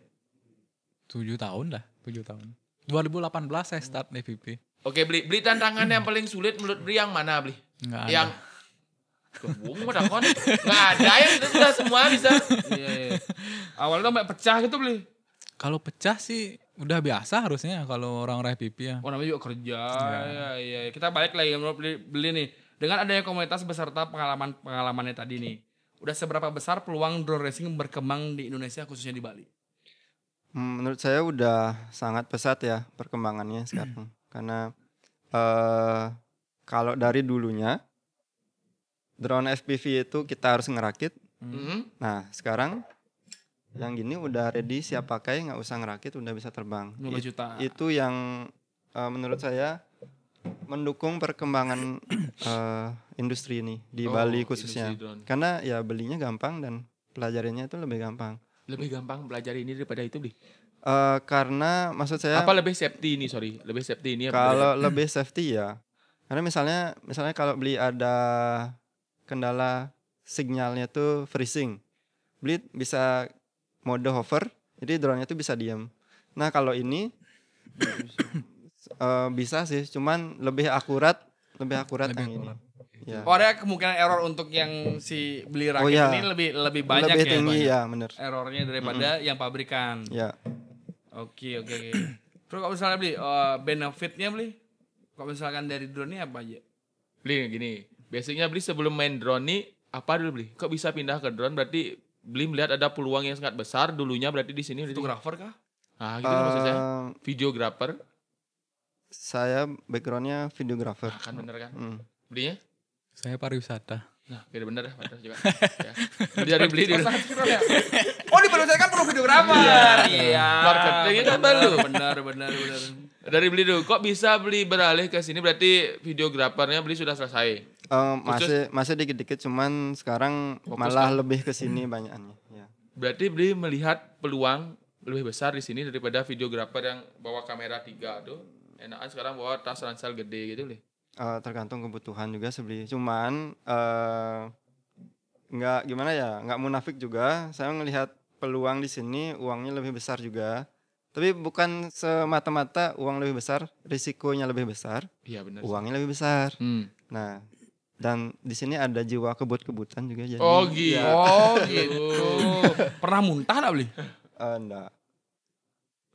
S3: 7 tahun lah, 7 tahun. 2018 saya start FPV.
S1: Oke, beli tantangan yang paling sulit menurut Beli yang mana beli?
S3: Nggak ada.
S1: Yang kebung udah kon. Nggak ada yang itu udah semua bisa.
S2: Iya. Awalnya sampai pecah gitu beli.
S3: Kalau pecah sih udah biasa harusnya kalau orang-orang FPV ya.
S2: Oh namanya juga kerja. Iya. Kita balik lagi menurut beli nih. Dengan adanya komunitas beserta pengalamannya tadi nih. Udah seberapa besar peluang drone racing berkembang di Indonesia khususnya di Bali?
S4: menurut saya udah sangat pesat ya perkembangannya sekarang. Karena kalau dari dulunya drone FPV itu kita harus ngerakit. Nah, sekarang yang gini udah ready, siap pakai, nggak usah ngerakit, udah bisa terbang.
S2: 15 juta.
S4: Itu yang menurut saya mendukung perkembangan industri ini di Bali khususnya.
S1: industri drone.
S4: Karena ya belinya gampang dan pelajarinya itu lebih gampang.
S1: Lebih gampang belajar ini daripada itu beli.
S4: Karena maksud saya
S1: Apa lebih safety ini, sorry. Lebih safety ini apa?
S4: kalau lebih safety ya. Karena misalnya kalau beli ada kendala sinyalnya tuh freezing. Beli bisa mode hover, jadi drone-nya tuh bisa diam. Nah kalau ini bisa sih, cuman lebih akurat yang ini. Ya.
S2: Oh ada kemungkinan error untuk yang si beli rakit
S4: iya.
S2: ini lebih banyak
S4: lebih
S2: ya
S4: tinggi
S2: banyak
S4: ya, bener.
S2: errornya daripada yang pabrikan.
S4: Ya.
S2: Oke. Terus kalau misalnya beli benefitnya beli, kalau misalkan dari drone ini apa aja?
S1: Beli gini. Biasanya beli sebelum main drone nih apa dulu beli? Kok bisa pindah ke drone? Berarti beli melihat ada peluang yang sangat besar dulunya berarti di sini.
S2: Fotografer kah?
S1: Ah gitu maksudnya. Videographer.
S4: Saya backgroundnya videographer.
S1: Nah, kan bener kan? Belinya?
S3: Saya pariwisata.
S1: Nah, beda bener dah, pantas juga. Ya. Dari beli dulu.
S2: Oh di Indonesia kan perlu videografer. Iya.
S1: Marketingnya kan baru.
S2: Benar.
S1: Dari beli dulu. Kok bisa beli beralih ke sini? Berarti videografernya beli sudah selesai.
S4: Masih dikit-dikit, cuman sekarang malah lebih ke sini banyakannya. Ya.
S1: Berarti beli melihat peluang lebih besar di sini daripada videografer yang bawa kamera 3 tuh. Enakan sekarang bawa tas ransel gede gitu beli.
S4: Tergantung kebutuhan juga sebeli. Cuman nggak munafik juga. Saya melihat peluang di sini uangnya lebih besar juga. Tapi bukan semata-mata uang lebih besar, risikonya lebih besar.
S1: Iya benar.
S4: Uangnya lebih besar. Nah, dan di sini ada jiwa kebut-kebutan juga jadi.
S1: Oh gitu.
S4: Ya,
S2: Oh gitu. Pernah muntah enggak beli?
S4: enggak.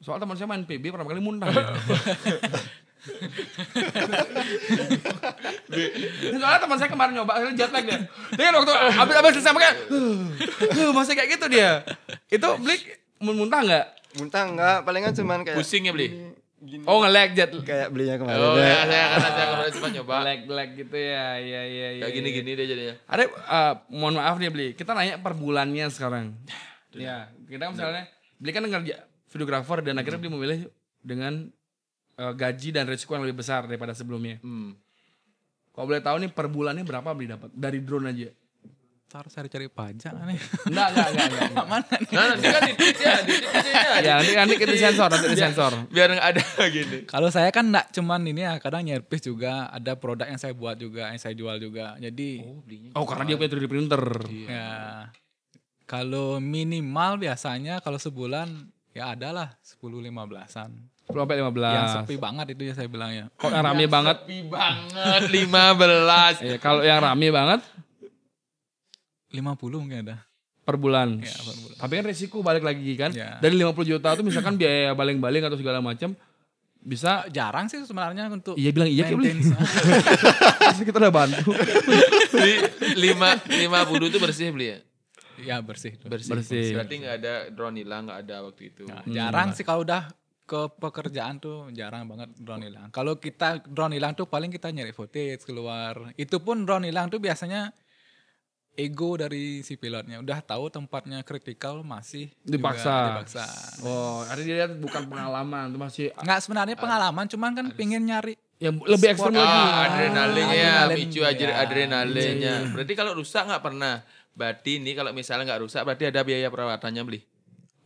S2: Soal teman saya main PB pertama kali muntah. Soalnya teman saya kemarin nyoba, akhirnya jet lag dia. Dia kan waktu abis selesai makan, masih kayak gitu dia. Itu beli muntah nggak?
S4: Muntah enggak, palingan cuman kayak
S1: Pusing ya beli.
S4: gini.
S2: Oh nge-lag jet.
S4: Kayak belinya kemarin.
S1: Oh ya, karena saya kemarin cuma nyoba.
S2: Lag gitu ya, iya.
S1: Kayak gini-gini deh jadinya.
S2: Ada, mohon maaf nih beli, kita nanya per bulannya sekarang. Ya, kita misalnya beli kan ngerja videografer dan akhirnya beli memilih dengan gaji dan resiko yang lebih besar daripada sebelumnya. Kalau boleh tahu nih per bulannya berapa beli dapat dari drone aja?
S3: Harus cari-cari pajak nih.
S2: Enggak.
S3: Mana nih?
S1: Nah nanti kan titiknya.
S2: Ya, nanti kita disensor,
S1: Biar nggak ada gini.
S3: Kalau saya kan enggak cuman ini ya, kadang nyerpis juga, ada produk yang saya buat juga, yang saya jual juga. Jadi
S2: Oh, karena dia punya 3D printer.
S3: ya kalau minimal biasanya kalau sebulan ya adalah 10-15an.
S2: 10-15.
S3: Yang sepi banget itu ya saya bilang ya.
S2: Kok yang rame banget?
S1: Sepi banget 15.
S2: Ya, kalau yang rame banget
S3: 50 mungkin ada.
S2: per bulan.
S3: Ya, per bulan.
S2: Tapi kan resiko balik lagi kan.
S3: Ya.
S2: Dari 50 juta itu misalkan biaya baling-baling atau segala macam bisa
S3: Jarang sih sebenarnya untuk
S2: iya bilang iya kayak beli.
S3: maintenance.
S2: Pasti kita udah bantu.
S1: Beli 50 itu bersih beli ya?
S3: Ya bersih.
S2: Bersih.
S1: Berarti nggak ada drone hilang, nggak ada waktu itu.
S3: Nah, jarang sih kalau udah ke pekerjaan tuh jarang banget drone hilang. Kalau kita drone hilang tuh paling kita nyari footage keluar. Itu pun drone hilang tuh biasanya ego dari si pilotnya. Udah tahu tempatnya kritikal masih
S2: Dipaksa.
S3: dipaksa.
S2: Oh, ada dia lihat bukan pengalaman itu masih
S3: Nggak sebenarnya pengalaman, cuman kan pengen nyari.
S2: yang lebih ekstrem lagi.
S1: Adrenalinnya,
S3: Adrenalin,
S1: micu
S3: ya.
S1: adrenalinnya. Berarti kalau rusak nggak pernah. Berarti ini kalau misalnya nggak rusak, berarti ada biaya perawatannya beli.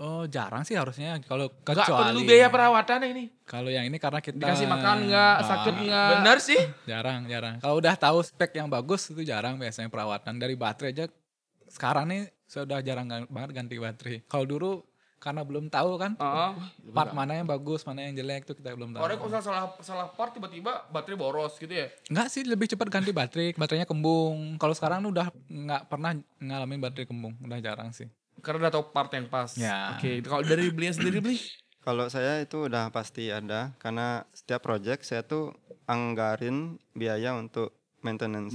S3: Oh jarang sih harusnya kalau
S1: Nggak
S3: kecuali.
S1: perlu biaya perawatan ini.
S3: Kalau yang ini karena kita
S2: Dikasih makan nggak, sakit nggak.
S1: Benar sih.
S3: Jarang. Kalau udah tahu spek yang bagus itu jarang biasanya perawatan. Dari baterai aja sekarang nih sudah jarang banget ganti baterai. Kalau dulu karena belum tahu kan part mana yang bagus, mana yang jelek tuh kita belum tahu.
S2: Orang kalau salah part tiba-tiba baterai boros gitu ya.
S3: Enggak sih, lebih cepat ganti baterainya kembung. Kalau sekarang udah nggak pernah ngalamin baterai kembung, udah jarang sih.
S2: Karena udah tahu part yang pas.
S3: Ya.
S2: Oke, kalau dari belinya sendiri beli?
S4: Kalau saya itu udah pasti ada, karena setiap project saya tuh anggarin biaya untuk maintenance.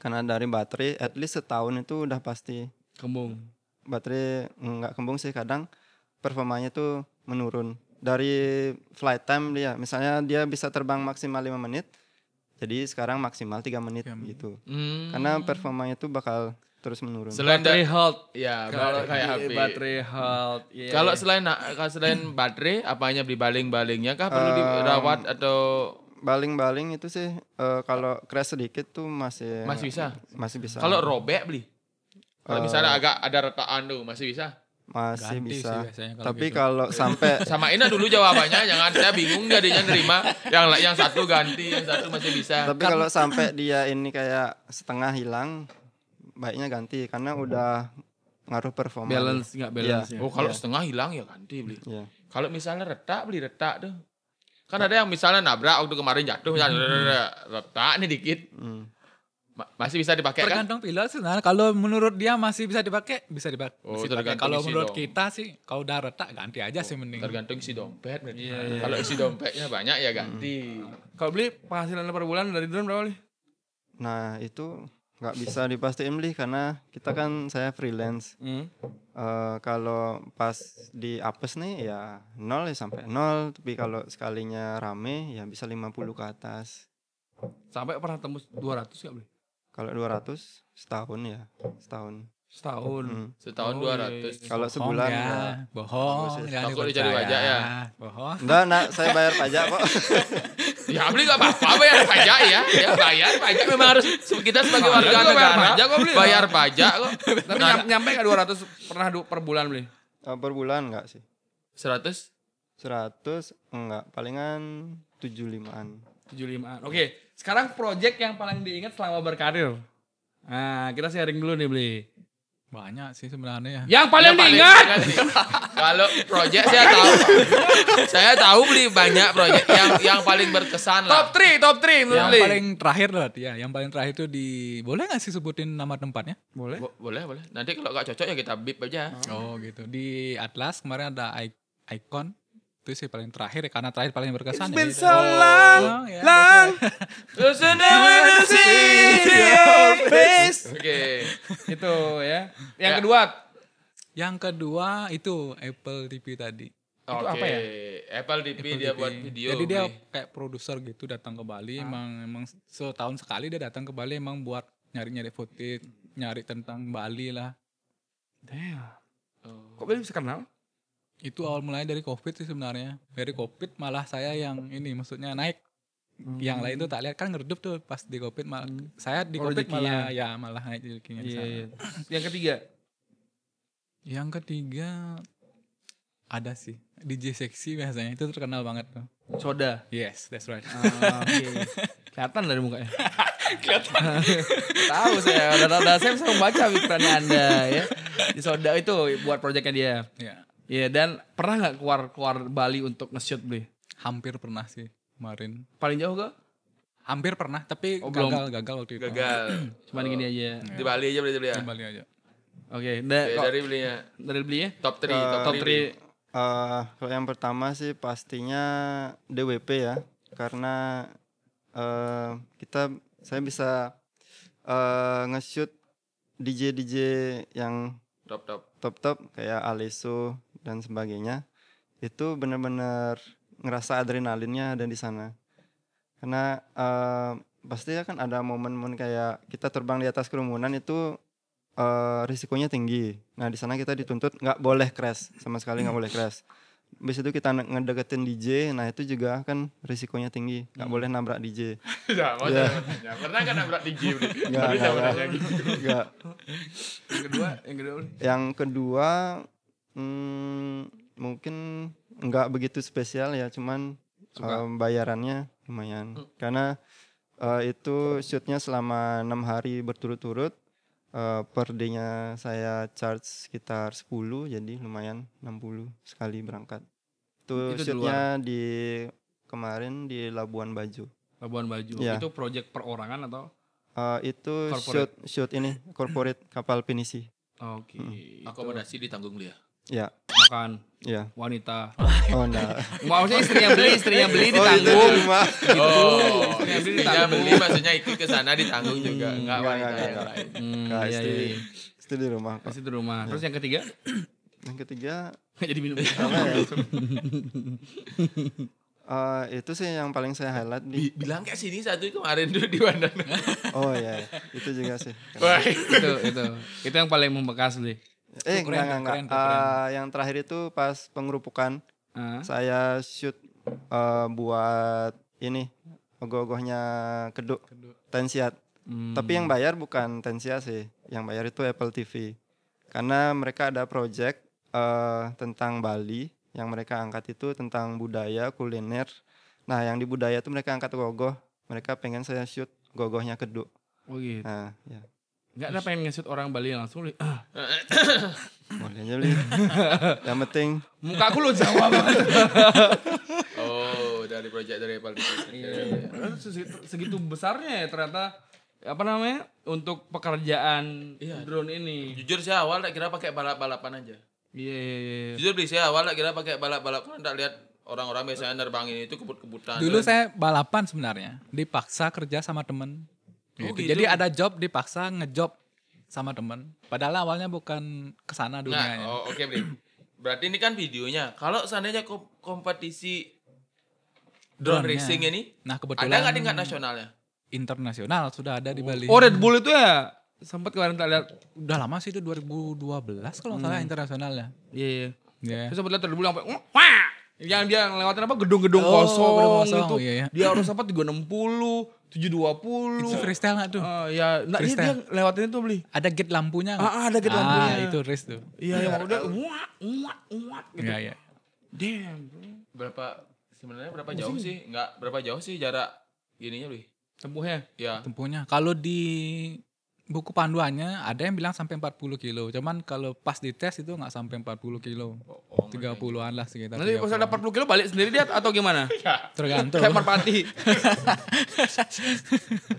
S4: Karena dari baterai at least setahun itu udah pasti.
S2: Kembung.
S4: Baterai nggak kembung sih, kadang performanya tuh menurun. Dari flight time dia, misalnya dia bisa terbang maksimal 5 menit, jadi sekarang maksimal 3 menit gitu. Karena performanya tuh bakal terus menurun.
S1: Selain
S2: Baterai health.
S1: Ya, kalau kayak HP.
S2: Baterai health. Yeah.
S1: Kalau selain baterai, apanya beli baling-balingnya kah perlu dirawat atau
S4: Baling-baling itu sih kalau crash sedikit tuh masih
S1: bisa?
S4: Masih bisa.
S1: Kalau robek beli? Kalau misalnya agak ada retaan tuh masih bisa?
S4: Masih
S3: Ganti
S4: bisa.
S3: sih biasanya kalau
S4: Tapi
S3: gitu.
S4: kalau sampai
S1: Samain dulu jawabannya, jangan saya bingung jadinya nerima. Yang satu ganti, yang satu masih bisa.
S4: tapi kalau sampai dia ini kayak setengah hilang, baiknya ganti karena udah ngaruh performa.
S2: Balance nggak balance ya.
S1: Oh kalau setengah hilang ya ganti beli.
S4: Iya.
S1: Kalau misalnya retak beli retak tuh. Kan ada yang misalnya nabrak waktu kemarin jatuh misalnya retak nih dikit. Masih bisa dipakai kan?
S3: Tergantung pilot sih. Nah, kalau menurut dia masih bisa dipakai, bisa dipakai.
S1: Oh,
S3: Masih dipakai.
S1: tergantung
S3: Kalau
S1: isi
S3: menurut
S1: dong.
S3: kita sih, kalau udah retak ganti aja sih mending.
S1: Tergantung isi dompet.
S2: Iya.
S1: Kalau isi dompetnya banyak ya ganti.
S2: Kalau beli penghasilan per bulan dari drone berapa beli?
S4: Nah itu nggak bisa dipastiin beli karena kita kan saya freelance. Kalau pas di apes nih ya 0 ya sampai 0, tapi kalau sekalinya rame ya bisa 50 ke atas.
S2: Sampai pernah tembus 200 nggak beli?
S4: Kalau 200 setahun ya, setahun.
S2: Setahun.
S1: Setahun
S2: Oh,
S1: 200.
S4: Kalau sebulan
S3: ya.
S4: ya.
S3: Bohong. Jangan
S1: Takut dicari
S3: dipercaya.
S1: pajak ya?
S3: Bohong.
S4: Enggak, nak, saya bayar pajak kok.
S1: Ya beli gak apa-apa bayar pajak ya. Ya bayar pajak memang harus kita sebagai warga
S2: Bayar
S1: negara
S2: pajak kok beli.
S1: bayar pajak kok.
S2: Tapi nyampe nggak 200 pernah per bulan beli?
S4: Per bulan enggak sih?
S1: 100
S4: 100 enggak, palingan 75-an.
S2: 75. Oke, sekarang project yang paling diingat selama berkarir. Nah, kita sharing dulu nih, Bli.
S3: Banyak sih sebenarnya ya.
S2: Yang paling
S1: Ya,
S2: diingat.
S1: nih. Kalau project saya tahu. Saya tahu beli banyak project yang paling berkesan lah.
S2: Top 3 menurut
S3: Yang
S2: Bli.
S3: paling terakhir loh ya, yang paling terakhir itu boleh nggak sih sebutin nama tempatnya?
S2: Boleh.
S1: Boleh. Nanti kalau gak cocok ya kita bip aja.
S3: Oh gitu. Di Atlas kemarin ada icon itu sih paling terakhir ya, karena terakhir paling berkesan.
S2: Been
S3: ya.
S2: so long,
S3: ya,
S2: long.
S1: Terus see your face. Oke.
S2: Itu ya. Yang
S1: Ya.
S2: kedua,
S3: Yang kedua itu Apple TV tadi.
S2: Itu apa ya?
S1: Apple TV
S3: Apple
S1: dia
S3: TV.
S1: buat video.
S3: Jadi dia
S1: Bli.
S3: kayak produser gitu datang ke Bali, emang setahun sekali dia datang ke Bali emang buat nyari-nyari footage, nyari tentang Bali lah.
S2: damn. Kok Bli bisa kenal?
S3: Itu awal mulai dari Covid sih sebenarnya. Dari Covid malah saya yang ini maksudnya naik. Yang lain tuh tak lihat kan ngeredup tuh pas di Covid malah saya di
S2: Oh,
S3: Covid
S2: rezekinya.
S3: malah naik rezekinya di
S2: Iya,
S3: sana.
S2: iya. Yang ketiga,
S3: Yang ketiga ada sih DJ Seksi biasanya itu terkenal banget tuh.
S2: soda.
S3: Yes, that's right.
S2: Oke. Kelihatan dari mukanya. Tahu saya. Udah saya bisa membaca pikirannya Anda ya. Di soda itu buat proyeknya dia.
S3: Ya,
S2: Iya, dan pernah nggak keluar Bali untuk nge-shoot, Bli?
S3: hampir pernah sih kemarin.
S2: Paling jauh gak?
S3: Hampir pernah tapi
S2: Oh, belum.
S3: gagal waktu itu.
S1: Gagal.
S2: Cuman gini aja.
S1: Di Bali aja beli ya.
S3: Di Bali aja.
S2: Oke,
S1: Oke, dari belinya.
S2: dari Bli ya?
S1: Top 3,
S2: Top 3.
S4: Kalau yang pertama sih pastinya DWP ya, karena saya bisa nge-shoot DJ yang top kayak Alesso dan sebagainya. Itu benar-benar ngerasa adrenalinnya ada di sana. Karena pasti kan ada momen-momen kayak kita terbang di atas kerumunan itu risikonya tinggi. Nah di sana kita dituntut nggak boleh crash, sama sekali nggak boleh crash. Habis itu kita ngedeketin DJ, nah itu juga kan risikonya tinggi, nggak boleh nabrak DJ.
S1: Ya,
S4: Ya.
S1: pernah kan nabrak DJ beli?
S4: Nggak.
S2: Yang kedua, Bli.
S4: Yang kedua mungkin nggak begitu spesial ya, cuman bayarannya lumayan. Karena itu shootnya selama 6 hari berturut-turut. Per day-nya saya charge sekitar 10, jadi lumayan 60 sekali berangkat. Itu
S2: Itu di
S4: shootnya di kemarin di Labuan Bajo.
S2: Labuan Bajo.
S4: Iya.
S2: Itu project perorangan atau?
S4: Itu
S2: Corporate.
S4: shoot ini corporate kapal pinisi.
S2: Oke.
S1: Akomodasi ditanggung beli ya.
S4: Ya,
S2: Makan
S4: ya.
S2: wanita.
S4: Oh enggak.
S2: Maksudnya istrinya beli
S4: Oh, itu di
S2: ditanggung.
S4: rumah.
S1: Oh,
S2: Istrinya beli
S1: istrinya
S2: ditanggung.
S1: beli maksudnya ikut ke sana ditanggung juga. Enggak wanita yang lain.
S4: Enggak,
S2: Iya,
S4: istri,
S2: iya.
S4: istri di rumah kok.
S2: Pasti di rumah. Terus yang ketiga?
S4: Yang ketiga
S2: Nggak jadi minum.
S4: itu sih yang paling saya highlight di.
S1: Bilang kayak sini satu kemarin dulu di Bandung.
S4: Oh iya, itu juga sih.
S1: Wah,
S2: itu yang paling membekas Bli.
S3: Keren,
S4: Enggak.
S3: keren.
S4: Yang terakhir itu pas pengerupukan
S2: Ah.
S4: saya shoot buat ini ogoh-ogohnya keduk Tensiat. Tapi yang bayar bukan Tensiat sih, yang bayar itu Apple TV. Karena mereka ada project tentang Bali, yang mereka angkat itu tentang budaya, kuliner. Nah, yang di budaya itu mereka angkat gogoh. Mereka pengen saya shoot gogohnya keduk.
S2: Oh gitu.
S4: Nah, ya.
S2: Enggak ada pengen nge-shoot orang Bali langsung Bli.
S4: Boleh aja beli. Yang penting
S2: Muka aku lo Jawa banget.
S1: Oh, dari project dari Paldi.
S2: Iya. Segitu besarnya ya ternyata apa namanya untuk pekerjaan drone ini.
S1: Jujur saya awal tak kira pakai balap-balapan aja.
S2: Iya.
S1: Jujur beli saya awal tak kira pakai balap-balapan, tak lihat orang-orang biasanya nerbangin itu kebut-kebutan.
S3: Dulu saya balapan sebenarnya, dipaksa kerja sama temen.
S1: Oh,
S3: Gitu.
S1: gitu.
S3: Jadi ada job dipaksa ngejob sama temen. Padahal awalnya bukan kesana dunianya.
S1: Nah, oke Bli. Berarti ini kan videonya. Kalau seandainya kompetisi drone
S3: Drone-nya.
S1: racing ini,
S3: Nah
S1: ada
S3: kebetulan
S1: nggak tingkat nasionalnya?
S3: internasional sudah ada di Bali.
S2: Oh Red Bull itu ya sempat kemarin tak lihat.
S3: Udah lama sih itu 2012 kalau nggak salah internasionalnya.
S2: Iya.
S3: Ya.
S2: Saya sempat lihat Red Bull sampai wah. Yang dia ngelewatin apa gedung-gedung
S3: Oh,
S2: kosong,
S3: gedung kosong,
S2: itu.
S3: iya, iya.
S2: Dia harus apa 360, 720.
S3: Itu freestyle nggak tuh?
S2: Ya, nah ini dia
S3: Freestyle.
S2: lewatin itu beli.
S3: Ada gate lampunya nggak?
S2: Ada gate lampunya.
S3: Itu race tuh.
S2: Iya, yang udah muat gitu.
S3: Iya, iya.
S2: Damn. Bro.
S1: Sebenarnya berapa jauh sih? Enggak, berapa jauh sih jarak gininya, Bli?
S2: Tempuhnya.
S1: Ya.
S3: Tempuhnya. Kalau di buku panduannya ada yang bilang sampai 40 kilo. Cuman kalau pas dites itu nggak sampai 40 kilo. 30-an lah sekitar.
S2: Nanti pas
S3: 30-an.
S2: ada 40 kilo balik sendiri dia atau gimana?
S3: Tergantung.
S2: Kayak merpati.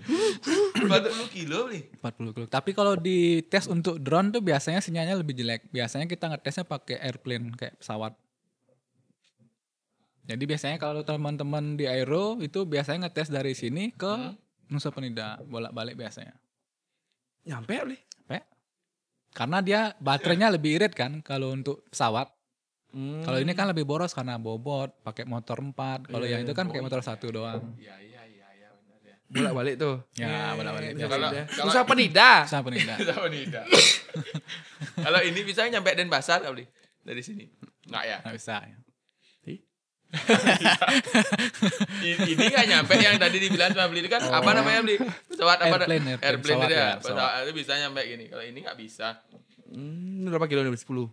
S1: 40 kilo, Bli.
S3: 40 kilo. Tapi kalau di tes untuk drone tuh biasanya sinyalnya lebih jelek. Biasanya kita ngetesnya pakai airplane kayak pesawat. Jadi biasanya kalau teman-teman di aero itu biasanya ngetes dari sini ke Nusa Penida, bolak-balik biasanya.
S2: Nyampe beli.
S3: Karena dia baterainya lebih irit kan kalau untuk pesawat. Kalau ini kan lebih boros karena bobot, pakai motor 4. Kalau yang itu kan pakai motor 1 doang.
S1: Iya, benar ya.
S2: Bolak-balik tuh.
S3: Ya, bolak-balik.
S2: Nusa Penida.
S3: Nusa Penida.
S1: Sama Nida. Kalau ini bisa nyampe Denpasar kali dari sini. Enggak ya?
S3: Nggak bisa.
S1: Ini nggak nyampe yang tadi dibilang sama beli itu kan apa namanya beli pesawat apa?
S3: Airplane,
S1: Airplane
S3: pesawat
S1: itu ya.
S3: ya, pesawat.
S1: Pesawat itu bisa nyampe gini. Kalau ini nggak bisa.
S2: Berapa kilo nih? 10.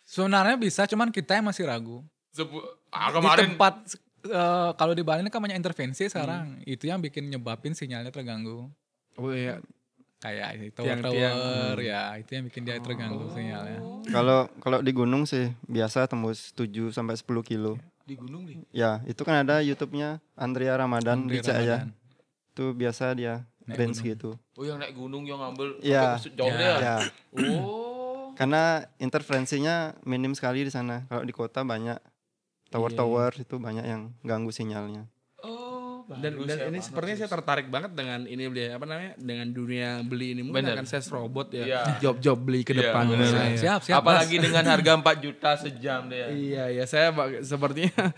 S3: Sebenarnya bisa, cuman kita yang masih ragu. Di
S1: Kemarin
S3: tempat kalau di Bali ini kan banyak intervensi sekarang. Itu yang bikin nyebabin sinyalnya terganggu.
S2: Oh iya.
S3: Kayak
S2: Tiang-tiang.
S3: tower ya, itu yang bikin dia terganggu sinyalnya.
S4: kalau di gunung sih biasa tembus 7 sampai 10 kilo.
S1: di gunung nih.
S4: Ya, itu kan ada YouTube-nya Andrea Ramadan
S3: Andrea
S4: dicek aja.
S3: Ramadan.
S4: Itu biasa dia
S3: Naik
S4: range
S3: gunung.
S4: gitu.
S1: Oh yang naik gunung yang ngambil
S4: Iya.
S1: sampai jauh
S3: Ya.
S1: dia.
S4: Ya,
S1: Oh.
S4: karena interferensinya minim sekali di sana. Kalau di kota banyak tower-tower itu banyak yang ganggu sinyalnya.
S1: Oh.
S2: Dan ini sepertinya saya tertarik banget dengan ini beli apa namanya dengan dunia beli ini mungkin
S1: Bener.
S2: akan saya robot ya
S1: Iya.
S2: job beli ke
S1: Iya,
S2: depan.
S1: bener.
S2: Saya.
S3: Siap,
S1: Apalagi dengan harga 4 juta sejam deh.
S2: Iya saya sepertinya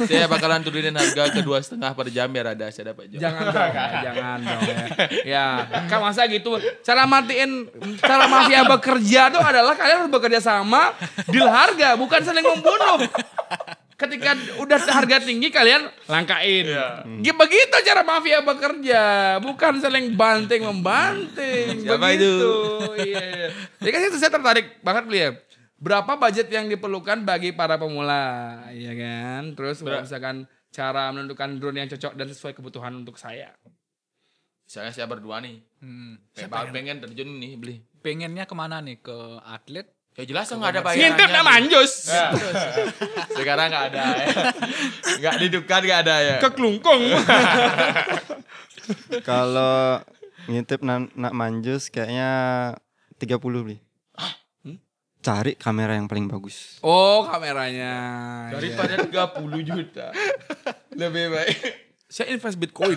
S1: Saya bakalan turunin harga ke 2,5 per jam biar ada saya dapat job.
S2: jangan dong ya. Ya kan masa gitu cara mafia bekerja tuh adalah kalian harus bekerja sama deal harga bukan saling membunuh. Ketika udah harga tinggi kalian langkain. Begitu cara mafia bekerja, bukan saling banting membanting.
S1: Siapa
S2: begitu. Iya. Jadi kan itu saya tertarik banget beli ya. Berapa budget yang diperlukan bagi para pemula, ya kan? Terus kalau misalkan cara menentukan drone yang cocok dan sesuai kebutuhan untuk saya.
S1: Misalnya saya berdua nih. Kayak pengen terjun nih beli.
S3: Pengennya kemana nih? Ke atlet?
S1: Ya jelas nggak ada bayarannya.
S2: Ngintip nak manjus.
S1: Ya. Sekarang nggak ada ya. Nggak didukan nggak ada ya.
S2: Ke Klungkung.
S4: Kalau ngintip nak manjus kayaknya 30 beli. Cari kamera yang paling bagus.
S2: Oh kameranya.
S1: Daripada 30 juta. Lebih baik.
S2: Saya invest Bitcoin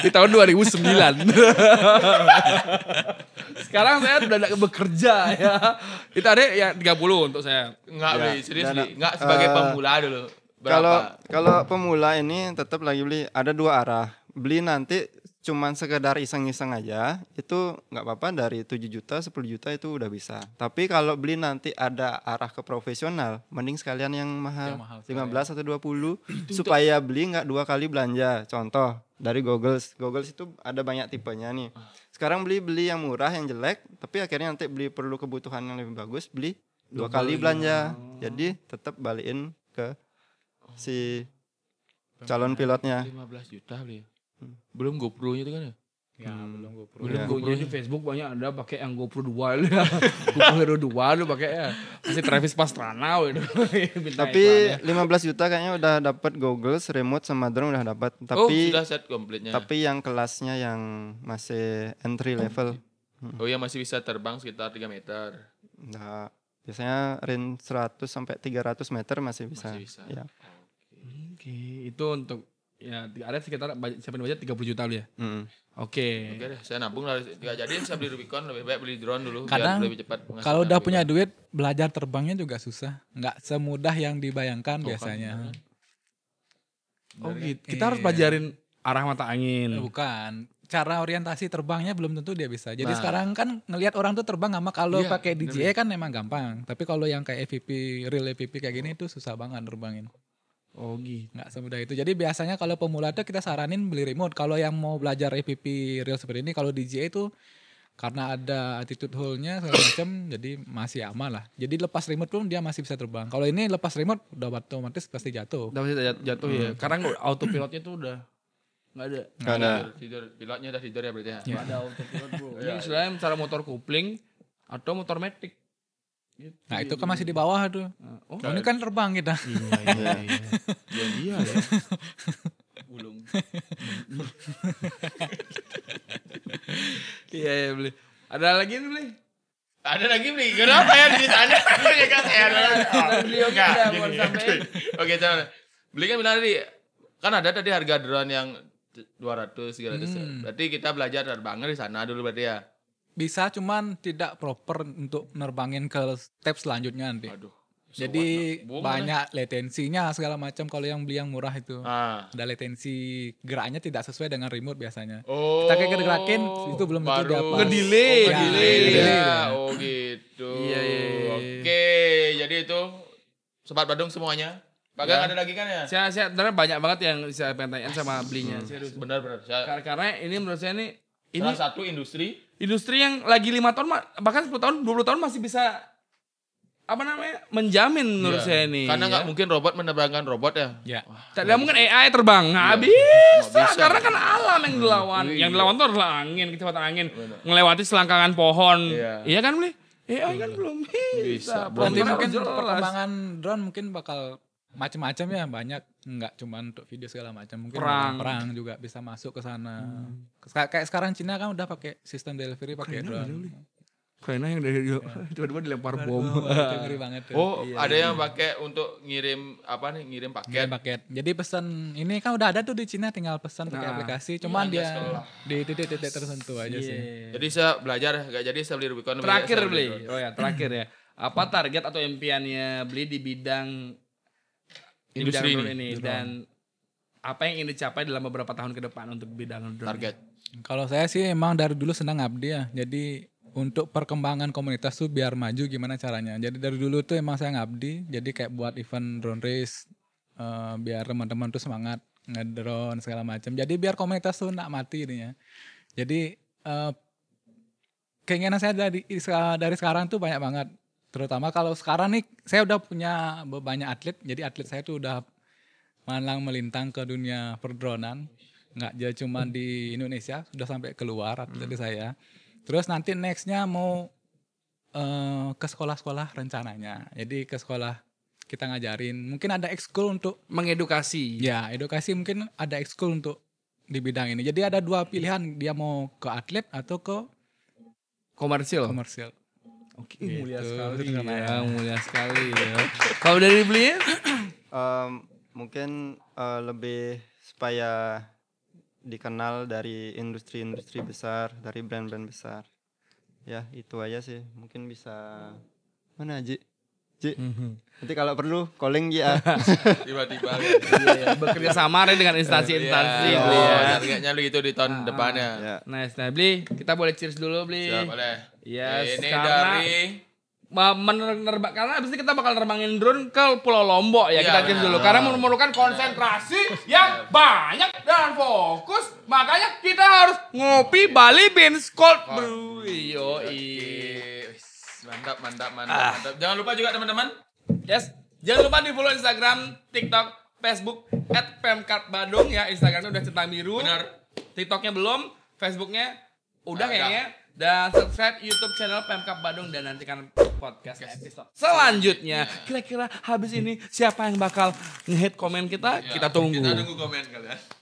S2: di tahun 2009. Sekarang saya sudah tidak bekerja ya. Itu ada yang 30 untuk saya.
S1: Nggak
S4: Ya,
S1: beli, serius
S4: dan-
S1: beli. Nggak sebagai pemula dulu.
S4: Kalau
S1: Berapa?
S4: kalau pemula ini tetap lagi beli ada 2 arah. Beli nanti cuman sekedar iseng-iseng aja itu nggak apa-apa dari 7 juta 10 juta itu udah bisa. Tapi kalau beli nanti ada arah ke profesional, mending sekalian yang mahal,
S3: Yang mahal
S4: 15 atau 20 supaya beli nggak 2 kali belanja. Contoh dari goggles. Goggles itu ada banyak tipenya nih. Sekarang beli yang murah yang jelek, tapi akhirnya nanti beli perlu kebutuhan yang lebih bagus, beli 2 kali belanja. Jadi tetap balikin ke si calon pilotnya.
S1: 15 juta beli. Belum GoPro-nya itu kan ya?
S3: Ya, belum GoPro.
S2: Belum GoPro di Facebook banyak ada pakai yang GoPro 2 ya. GoPro Hero 2 lu pakai ya. Masih Travis Pastrana gitu.
S4: Tapi 15 juta kayaknya udah dapat goggles, remote sama drone udah dapat. Tapi
S1: sudah set komplitnya.
S4: Tapi yang kelasnya yang masih entry level.
S1: Oh ya masih bisa terbang sekitar 3 meter.
S4: Nah, biasanya range 100 sampai 300 meter masih bisa.
S1: Masih bisa.
S4: Ya.
S2: Oke, itu untuk ya ada sekitar siapin budget 30 juta lu ya. Oke.
S1: Oke deh, saya nabung lah. Gak jadi saya beli Rubicon, lebih baik beli drone dulu
S3: Kadang
S1: biar lebih cepat.
S3: kalau udah punya duit, belajar terbangnya juga susah. Nggak semudah yang dibayangkan biasanya.
S2: Oh gitu. Kita harus pelajarin arah mata angin.
S3: Bukan. Cara orientasi terbangnya belum tentu dia bisa. Jadi sekarang kan ngelihat orang tuh terbang sama kalau pakai DJI kan memang gampang. Tapi kalau yang kayak FPV, real FPV kayak gini itu susah banget terbangin.
S2: Oh gitu.
S3: Nggak semudah itu. Jadi biasanya kalau pemula tuh kita saranin beli remote. Kalau yang mau belajar FPV real seperti ini, kalau DJI itu karena ada attitude hole-nya segala macam, jadi masih aman lah. Jadi lepas remote pun dia masih bisa terbang. Kalau ini lepas remote udah otomatis pasti jatuh.
S2: Udah jatuh ya. Karena autopilotnya tuh udah nggak ada.
S4: Nggak ada.
S1: Tidur, pilotnya udah tidur ya berarti ya.
S2: Nggak ada autopilot bro. Ini istilahnya cara motor kopling atau motor matic. Gitu.
S3: Nah itu kan masih di bawah tuh.
S2: Oh,
S3: Ini kan terbang kita.
S2: iya ya. Belum. Iya beli. Ada lagi nih beli.
S1: Ada lagi beli. Kenapa ya ditanya? Ya kan
S2: Beli oke udah mau sampai.
S1: Oke, jangan. Beli kan bilang tadi kan ada tadi harga drone yang 200 300. Berarti kita belajar terbangnya di sana dulu berarti ya.
S3: Bisa cuman tidak proper untuk nerbangin ke step selanjutnya nanti.
S1: Aduh.
S3: Jadi banyak latensinya segala macam kalau yang beli yang murah itu. Ada latensi geraknya tidak sesuai dengan remote biasanya.
S1: Oh.
S3: Kita kayak gerakin itu belum tentu dia pas.
S2: Ngedelay.
S1: Oh gitu.
S2: Iya.
S1: Oke, jadi itu Sobat Badung semuanya. Bagang ada lagi kan ya?
S2: Saya benar banyak banget yang saya pengen tanyain sama belinya. Serius.
S1: Benar.
S2: Karena ini menurut saya ini
S1: Salah satu industri
S2: yang lagi 5 tahun bahkan 10 tahun 20 tahun masih bisa menjamin menurut saya ini.
S1: Karena nggak mungkin robot menerbangkan robot ya.
S3: Ya.
S2: Tidak mungkin AI terbang. Nggak bisa. Karena kan alam yang dilawan. Yang dilawan itu adalah angin, kecepatan angin. Melewati selangkangan pohon. Iya kan beli? AI kan belum bisa.
S3: Nanti mungkin perkembangan drone mungkin bakal macam-macam ya, banyak, nggak cuma untuk video segala macam, mungkin perang juga bisa masuk ke sana. Kayak sekarang Cina kan udah pakai sistem delivery pakai drone.
S2: Ukraina yang dari tiba-tiba dilempar bom.
S3: Itu ngeri banget tuh.
S1: Oh, ada yang pakai untuk ngirim paket.
S3: Jadi pesan ini kan udah ada tuh di Cina, tinggal pesan pakai aplikasi, cuman dia di titik-titik tertentu aja sih.
S1: Jadi saya belajar, jadi saya beli Rubicon.
S2: Terakhir beli. Oh ya, terakhir ya. Apa target atau impiannya beli di bidang
S1: industri
S2: ini dan apa yang ingin dicapai dalam beberapa tahun ke depan untuk bidang drone?
S1: Target.
S3: Kalau saya sih emang dari dulu senang ngabdi ya. Jadi untuk perkembangan komunitas tuh biar maju gimana caranya. Jadi dari dulu tuh emang saya ngabdi. Jadi kayak buat event drone race biar teman-teman tuh semangat ngedrone segala macam. Jadi biar komunitas tuh nggak mati ininya. Jadi keinginan saya dari sekarang tuh banyak banget. Terutama kalau sekarang nih saya udah punya banyak atlet. Jadi atlet saya tuh udah malang melintang ke dunia perdronan. Nggak aja cuma di Indonesia, sudah sampai keluar atlet saya. Terus nanti nextnya mau ke sekolah-sekolah rencananya. Jadi ke sekolah kita ngajarin. Mungkin ada ekskul untuk
S2: mengedukasi.
S3: Ya, edukasi mungkin ada ekskul untuk di bidang ini. Jadi ada dua pilihan, dia mau ke atlet atau ke
S2: komersil. Oke,
S3: gitu.
S2: Mulia sekali ya, mulia sekali ya. Kalau dari belinya?
S4: Mungkin lebih supaya dikenal dari industri-industri besar, dari brand-brand besar. Ya, itu aja sih. Mungkin bisa mana Ji? Nanti kalau perlu calling ya.
S1: Tiba-tiba
S2: bekerja sama dengan instansi-instansi.
S1: Targetnya begitu di tahun depannya.
S2: Nice, nah beli, kita boleh cheers dulu beli.
S1: Siap, boleh.
S2: Yes,
S1: ini
S2: karena
S1: dari
S2: karena abis ini kita bakal nerbangin drone ke Pulau Lombok ya, kita cheers dulu. Karena memerlukan konsentrasi yang banyak dan fokus. Makanya kita harus ngopi Bali Beans Cold Brew.
S1: Mantap. Jangan lupa juga teman-teman.
S2: Yes, jangan lupa di follow Instagram, TikTok, Facebook @pemkatbadung ya. Instagramnya udah centang biru.
S1: Benar.
S2: TikToknya belum. Facebooknya udah
S1: Udah.
S2: kayaknya. Dan subscribe YouTube channel Pemkab Badung dan nantikan podcast episode selanjutnya. Kira-kira habis ini siapa yang bakal nge-hit komen kita? Kita tunggu.
S1: Kita tunggu komen kalian.